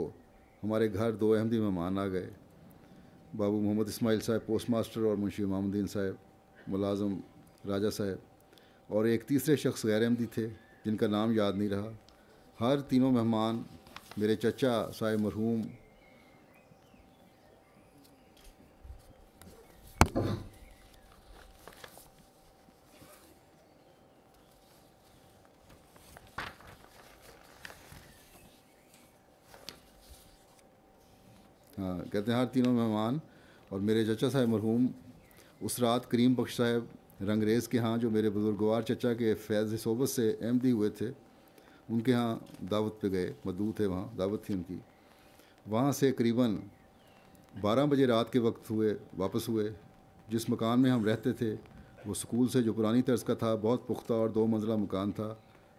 ہمارے گھر 2 احمدی مہمان آ گئے، بابو محمد اسماعیل صاحب پوسٹ ماسٹر اور منشی امام الدین صاحب ملازم راجہ صاحب، اور ایک تیسرے شخص غیر احمدی تھے جن کا نام یاد نہیں رہا۔ ہر تینوں مہمان میرے چچا صاحب مرحوم کہتے ہیں ہر تینوں مہمان اور میرے چچا صاحب مرحوم اس رات کریم بخش صاحب رنگریز کے ہاں، جو میرے بزرگوار چچا کے فیض صحبت سے احمدی ہوئے تھے، ان کے ہاں دعوت پہ گئے، مدعو تھے، وہاں دعوت تھی ان کی۔ وہاں سے قریباً 12 بجے رات کے وقت واپس ہوئے۔ جس مکان میں ہم رہتے تھے وہ سکول سے جو پرانی طرز کا تھا، بہت پختہ اور 2 منزلہ مکان تھا،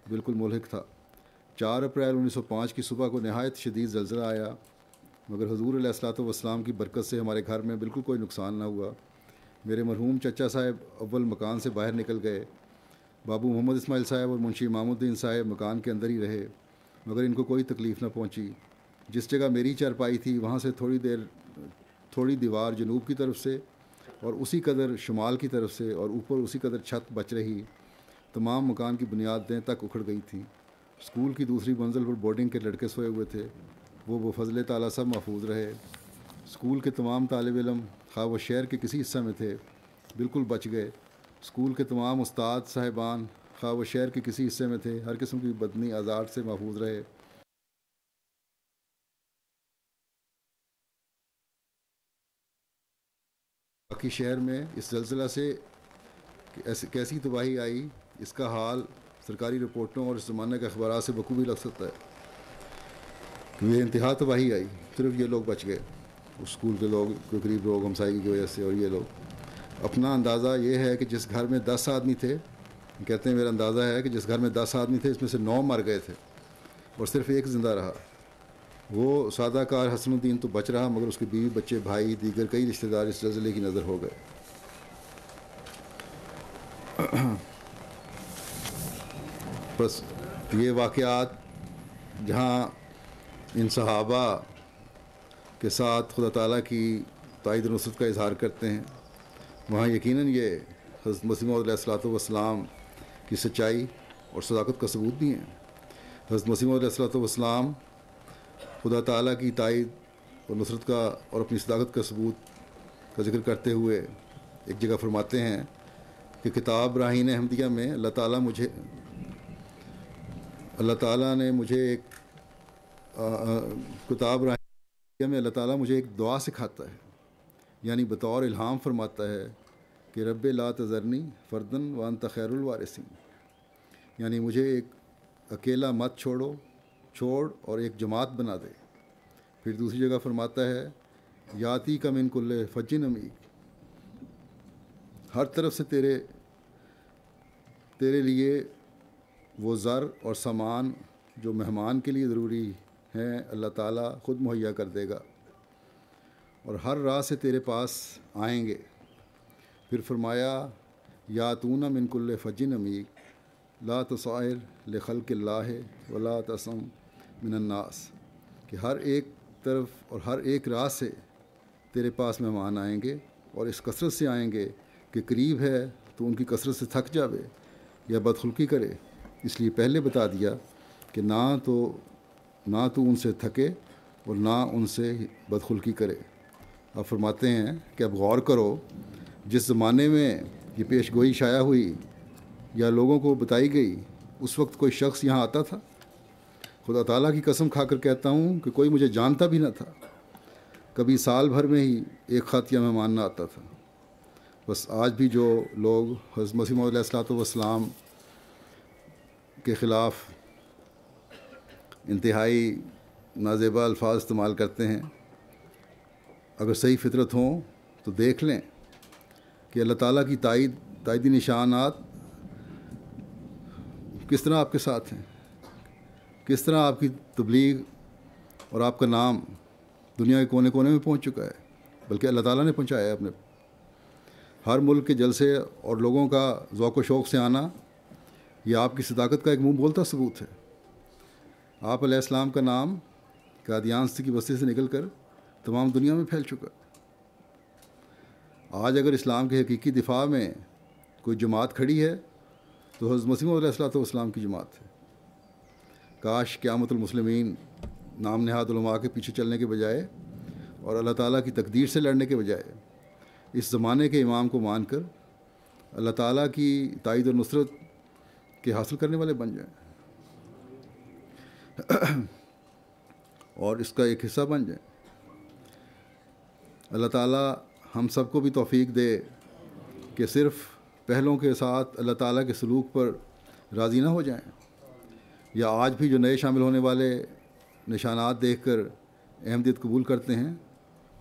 بالکل ملحق تھا۔ 4 اپریل 1905 کی صبح کو نہایت شدید زلزلہ آیا، مگر حضور علیہ الصلوۃ والسلام کی برکت سے ہمارے گھر میں بالکل کوئی نقصان نہ ہوا۔ میرے مرحوم چچا صاحب اول مکان سے باہر نکل گئے۔ بابو محمد اسماعیل صاحب اور منشی امام الدین صاحب مکان کے اندر ہی رہے، مگر ان کو کوئی تکلیف نہ پہنچی۔ جس جگہ میری چارپائی تھی وہاں سے تھوڑی دیوار جنوب کی طرف سے اور اسی قدر شمال کی طرف سے اور اوپر اسی قدر چھت بچ رہی۔ تمام مکان کی بنیادیں تک اکھڑ گئی تھیں۔ اسکول کی دوسری منزل پر بورڈنگ کے لڑکے سوئے ہوئے تھے، وہ بفضل تعالیٰ سب محفوظ رہے۔ اسکول کے تمام طالب علم، خواہ وہ شہر کے کسی حصہ میں تھے، بالکل بچ گئے۔ اسکول کے تمام استاد صاحبان، خواہ وہ شہر کے کسی حصے میں تھے، ہر قسم کی بدنی آزار سے محفوظ رہے۔ باقی شہر میں اس زلزلہ سے کیسی تباہی آئی، اس کا حال سرکاری رپورٹوں اور اس زمانے کے اخبارات سے بخوبی لگ سکتا ہے کہ یہ انتہا تباہی آئی، صرف یہ لوگ بچ گئے، اسکول کے لوگ کے قریب لوگ ہمسائیگی کی وجہ سے، اور یہ لوگ۔ اپنا اندازہ یہ ہے کہ جس گھر میں 10 آدمی تھے، کہتے ہیں میرا اندازہ ہے کہ جس گھر میں 10 آدمی تھے اس میں سے 9 مر گئے تھے اور صرف ایک زندہ رہا۔ وہ سادہ کار حسن الدین تو بچ رہا، مگر اس کے بیوی بچے بھائی دیگر کئی رشتہ دار اس زلزلے کی نظر ہو گئے۔ بس یہ واقعات جہاں ان صحابہ کے ساتھ خدا تعالیٰ کی تائید و نصرت کا اظہار کرتے ہیں، وہاں یقیناً یہ حضرت مسیح موعود علیہ الصلوۃ والسلام کی سچائی اور صداقت کا ثبوت بھی ہیں۔ حضرت مسیح موعود علیہ الصلوۃ والسلام خدا تعالیٰ کی تائید اور نصرت کا اور اپنی صداقت کا ثبوت کا ذکر کرتے ہوئے ایک جگہ فرماتے ہیں کہ کتاب براہین احمدیہ میں اللہ تعالیٰ مجھے اللہ تعالیٰ نے مجھے ایک کتاب راہ میں اللہ تعالیٰ مجھے ایک دعا سکھاتا ہے، یعنی بطور الہام فرماتا ہے کہ رب لا تذرنی فردن وانت خیر الوارثین، یعنی مجھے ایک اکیلا مت چھوڑ اور ایک جماعت بنا دے۔ پھر دوسری جگہ فرماتا ہے یاتی کا من کل فجن عمیق، ہر طرف سے تیرے لیے وہ زر اور سامان جو مہمان کے لیے ضروری ہیں اللہ تعالیٰ خود مہیا کر دے گا، اور ہر راہ سے تیرے پاس آئیں گے۔ پھر فرمایا یاتون من کل فجن عمیق لا تصائر لخلق اللہ ولا تسم من الناس، کہ ہر ایک طرف اور ہر ایک راہ سے تیرے پاس مہمان آئیں گے، اور اس کثرت سے آئیں گے کہ قریب ہے تو ان کی کثرت سے تھک جاوے یا بدخلقی کرے، اس لیے پہلے بتا دیا کہ نہ تو ان سے تھکے اور نہ ان سے بدخلقی کرے۔ اب فرماتے ہیں کہ اب غور کرو، جس زمانے میں یہ پیش گوئی شائع ہوئی یا لوگوں کو بتائی گئی، اس وقت کوئی شخص یہاں آتا تھا؟ خدا تعالیٰ کی قسم کھا کر کہتا ہوں کہ کوئی مجھے جانتا بھی نہ تھا، کبھی سال بھر میں ہی ایک خط یا مہمان نہ آتا تھا۔ بس آج بھی جو لوگ حضرت مسیح موعود علیہ الصلوۃ والسلام کے خلاف انتہائی نازیبا الفاظ استعمال کرتے ہیں، اگر صحیح فطرت ہوں تو دیکھ لیں کہ اللہ تعالیٰ کی تائیدی نشانات کس طرح آپ کے ساتھ ہیں، کس طرح آپ کی تبلیغ اور آپ کا نام دنیا کے کونے کونے میں پہنچ چکا ہے، بلکہ اللہ تعالیٰ نے پہنچایا ہے اپنے۔ ہر ملک کے جلسے اور لوگوں کا ذوق و شوق سے آنا یہ آپ کی صداقت کا ایک منہ بولتا ثبوت ہے۔ آپ علیہ السلام کا نام قادیان کی بستی سے نکل کر تمام دنیا میں پھیل چکا۔ آج اگر اسلام کے حقیقی دفاع میں کوئی جماعت کھڑی ہے تو حضرت مسیح موعود علیہ الصلوۃ والسلام کی جماعت ہے۔ کاش قیامت المسلمین نام نہاد علماء کے پیچھے چلنے کے بجائے اور اللہ تعالیٰ کی تقدیر سے لڑنے کے بجائے اس زمانے کے امام کو مان کر اللہ تعالیٰ کی تائید اور نصرت کے حاصل کرنے والے بن جائیں اور اس کا ایک حصہ بن جائیں۔ اللہ تعالیٰ ہم سب کو بھی توفیق دے کہ صرف پہلوں کے ساتھ اللہ تعالیٰ کے سلوک پر راضی نہ ہو جائیں، یا آج بھی جو نئے شامل ہونے والے نشانات دیکھ کر احمدیت قبول کرتے ہیں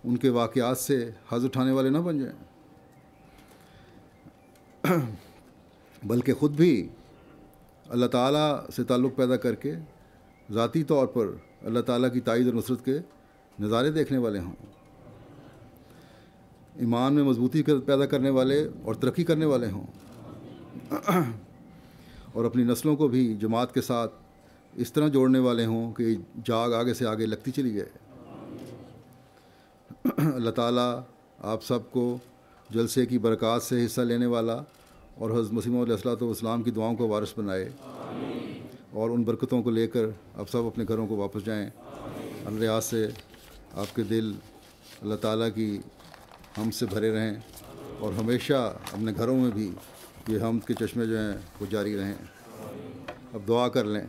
ان کے واقعات سے حظ اٹھانے والے نہ بن جائیں، بلکہ خود بھی اللہ تعالیٰ سے تعلق پیدا کر کے ذاتی طور پر اللہ تعالیٰ کی تائید اور نصرت کے نظارے دیکھنے والے ہوں، ایمان میں مضبوطی پیدا کرنے والے اور ترقی کرنے والے ہوں، اور اپنی نسلوں کو بھی جماعت کے ساتھ اس طرح جوڑنے والے ہوں کہ جاگ آگے سے آگے لگتی چلی جائے۔ اللہ تعالیٰ آپ سب کو جلسے کی برکات سے حصہ لینے والا اور حضرت مسیح موعود علیہ الصلوۃ والسلام کی دعاؤں کو وارث بنائے، اور ان برکتوں کو لے کر آپ سب اپنے گھروں کو واپس جائیں۔ اللہ ریاض سے آپ کے دل اللہ تعالیٰ کی ہم سے بھرے رہیں، اور ہمیشہ اپنے گھروں میں بھی یہ حمد کے چشمے جو ہیں وہ جاری رہیں۔ اب دعا کر لیں۔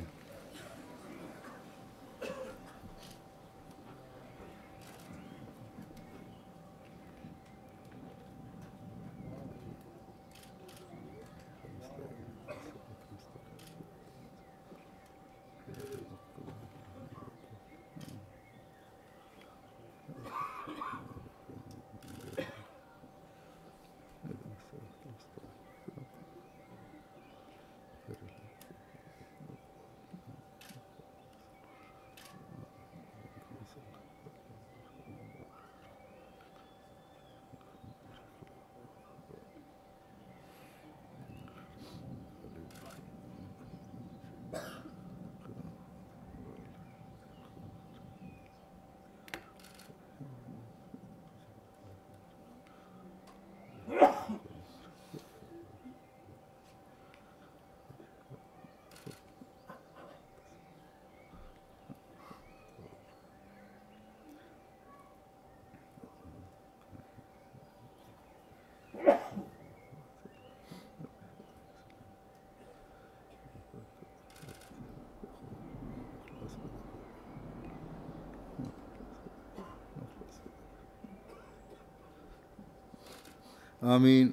آمین.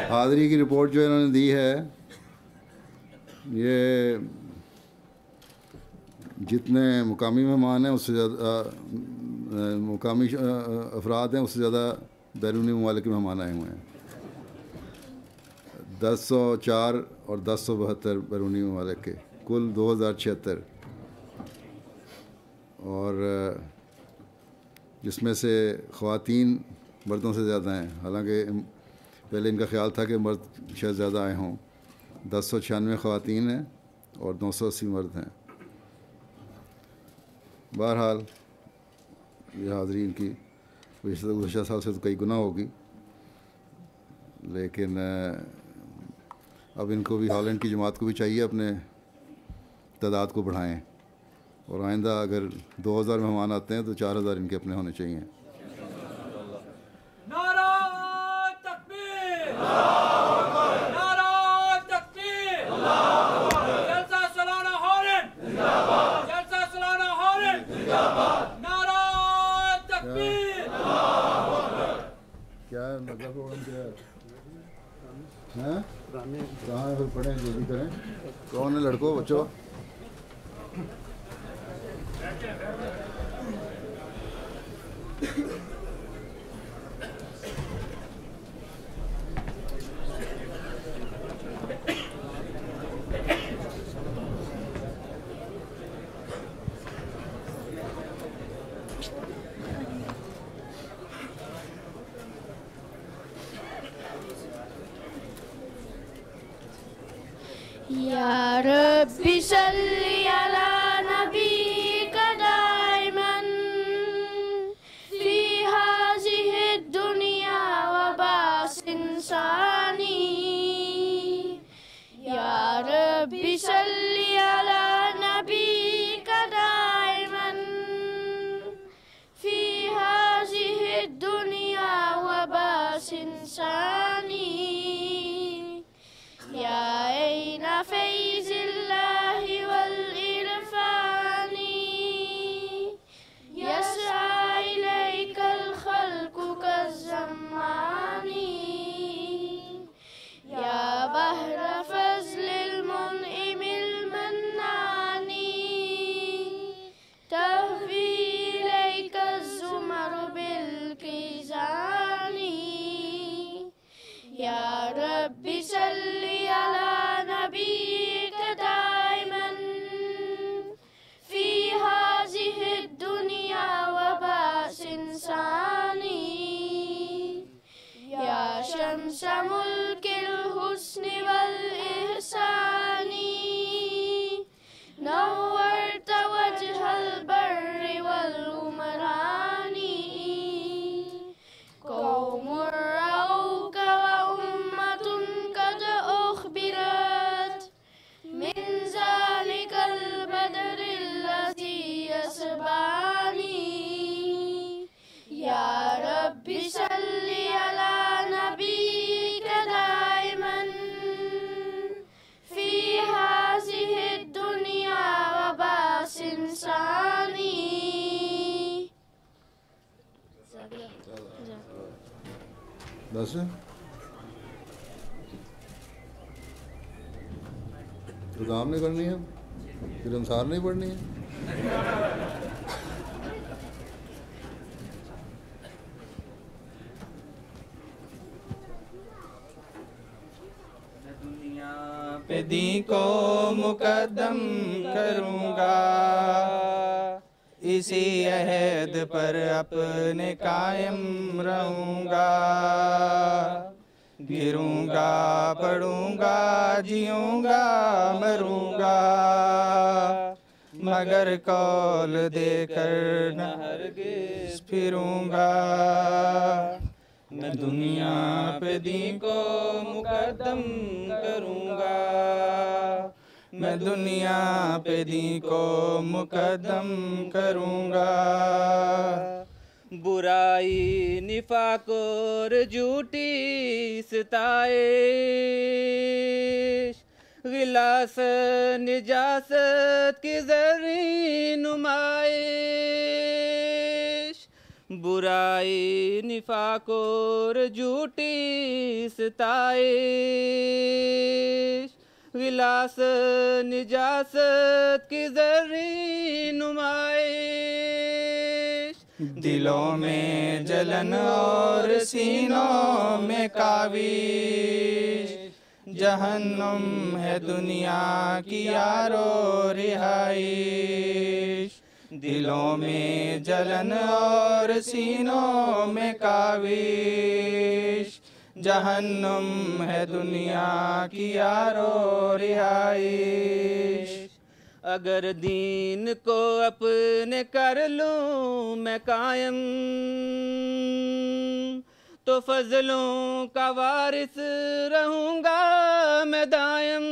حاضری کی رپورٹ جو انہوں نے دی ہے، یہ جتنے مقامی مہمان ہیں اس سے زیادہ مقامی افراد ہیں اس سے زیادہ بیرونی ممالک کے مہمان آئے ہوئے ہیں. 1004 اور 1072 بیرونی ممالک کے، کل 2076، اور جس میں سے خواتین مردوں سے زیادہ ہیں. حالانکہ پہلے ان کا خیال تھا کہ مرد شاید زیادہ آئے ہوں. 1096 خواتین ہیں اور 980 مرد ہیں. بہرحال یہ حاضرین کی گزشتہ سال سے تو کئی گنا ہوگی، لیکن اب ان کو بھی، ہالینڈ کی جماعت کو بھی چاہیے اپنے تعداد کو بڑھائیں، اور آئندہ اگر 2000 مہمان آتے ہیں تو 4000 ان کے اپنے ہونے چاہیے. کہاں پھر پڑھیں، جلدی کریں. کون ہے لڑکوں بچوں؟ يا رب صل على نبيك دائما في هذه الدنيا وباس ثاني. يا رب صل على نبيك دائما في هذه الدنيا وباس ثاني. يا أين فيض الله والإرفان يسعى إليك الخلق كالزمان. يا بحر فضل المنعم المنان تهوي إليك الزمر بالكيزان. يا رب صل على نبيك دائما في هذه الدنيا وباس ثاني. يا شمس ملك الحسن والإحسان نورت وجه البر والأمران. قوم رأوك وأمة قد أخبرت من ذلك البدر الذي يسباني. يا رب صل على نبيك دائما في هذه الدنيا وباس ثاني. بس خدام نہیں کرنی ہے، پھر انصار نہیں پڑھنی ہے. دنیا پہ دین کو مقدم کروں گا، اسی عہد پر اپنے قائم رہوں گا. گروں گا پڑھوں گا جیوں گا مروں گا، مگر قول دے کر نہ ہرگز پھروں گا. میں دنیا پہ دین کو مقدم کروں گا، میں دنیا پہ دین کو مقدم کروں گا. برائی نفاق اور جھوٹی ستائش، غلاس نجاست کی زرعی نمائش. برائی نفاق اور جھوٹی ستائش، غلاس نجاست کی زرعی نمائش. دلوں میں جلن اور سینوں میں کاوش، جہنم ہے دنیا کی یارو رہائش. دلوں میں جلن اور سینوں میں کاوش، جہنم ہے دنیا کی یارو رہائش. اگر دین کو اپنے کر لوں میں قائم، تو فضلوں کا وارث رہوں گا میں دائم.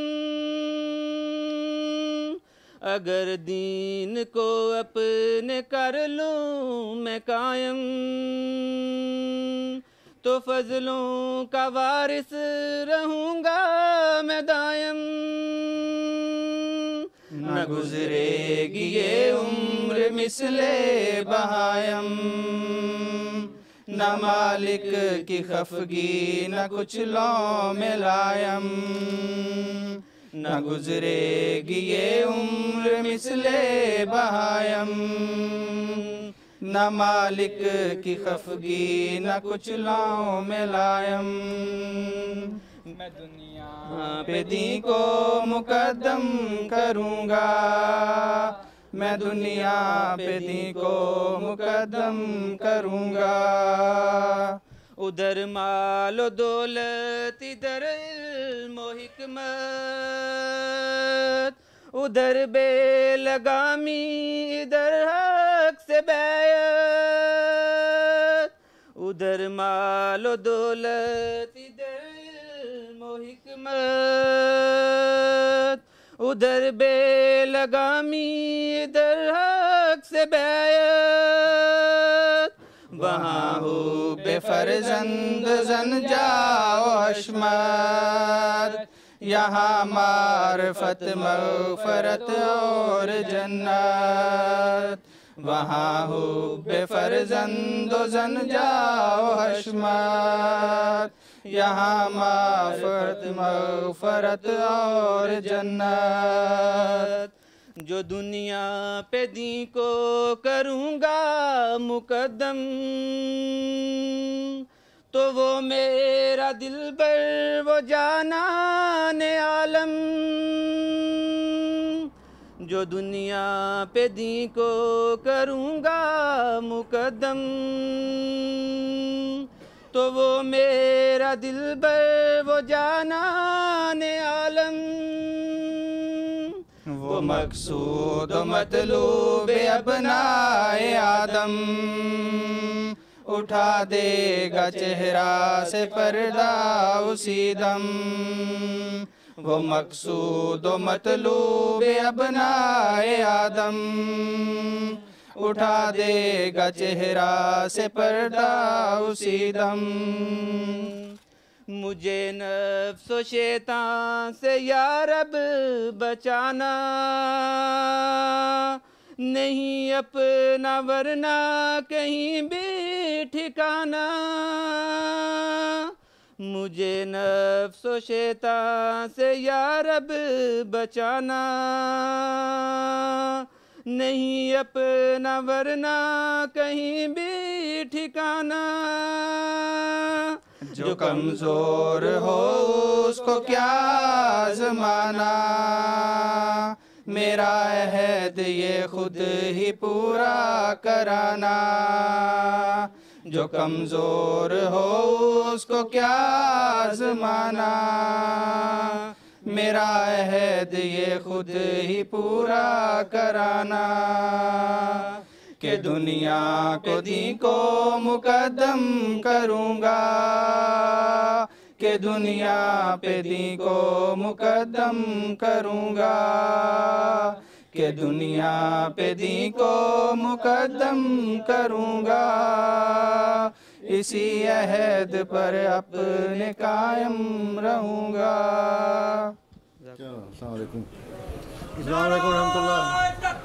اگر دین کو اپنے کر لوں میں قائم، تو فضلوں کا وارث رہوں گا میں دائم. نہ گزرے گی یہ عمر مثل بہائم، نہ مالک کی خفگی نہ کچھ لوں میں لائم. نہ گزرے گی یہ عمر مثل بہائم، نہ مالک کی خفگی نہ کچھ لوں میں لائم. میں دنیا پہ دین کو مقدم کروں گا، میں دنیا پہ دین کو مقدم کروں گا. ادھر مال و دولت، ادھر علم و حکمت، ادھر بے لگامی، ادھر حق سے بیعت. ادھر مال و دولت، ادھر علم و حکمت، ادھر بے لگامی، ادھر حق سے بیعت. وہاں ہو بے فرزند زن جاؤ حشمت، یہاں معرفت مغفرت اور جنت. وہاں ہو بے فرزند زن جاؤ حشمت، یہاں معرفت مغفرت اور جنت. جو دنیا پہ دین کو کروں گا مقدم، تو وہ میرا دلبر وہ جانان عالم. جو دنیا پہ دین کو کروں گا مقدم، تو وہ میرا دلبر وہ جانان عالم. وہ مقصود و مطلوب ابنائے آدم، اٹھا دے گا چہرہ سے پردہ اسی دم. وہ مقصود و مطلوب ابنائے آدم، اٹھا دے گا چہرہ سے پردہ اسی دم. مجھے نفس و شیطان سے یا رب بچانا، نہیں اپنا ورنہ کہیں بھی ٹھکانا. مجھے نفس و شیطان سے یا رب بچانا، نہیں اپنا ورنہ کہیں بھی ٹھکانا. جو کمزور ہو اس کو کیا آزمانا، میرا عہد یہ خود ہی پورا کرانا. جو کمزور ہو اس کو کیا آزمانا، میرا عہد یہ خود ہی پورا کرانا. کہ دنیا کو دین کو مقدم کروں گا، کہ دنیا پہ دین کو مقدم کروں گا، کہ دنیا پہ دین کو مقدم کروں گا، اسی عہد پر اپنے قائم رہوں گا۔ السلام علیکم۔ السلام علیکم ورحمۃ اللہ۔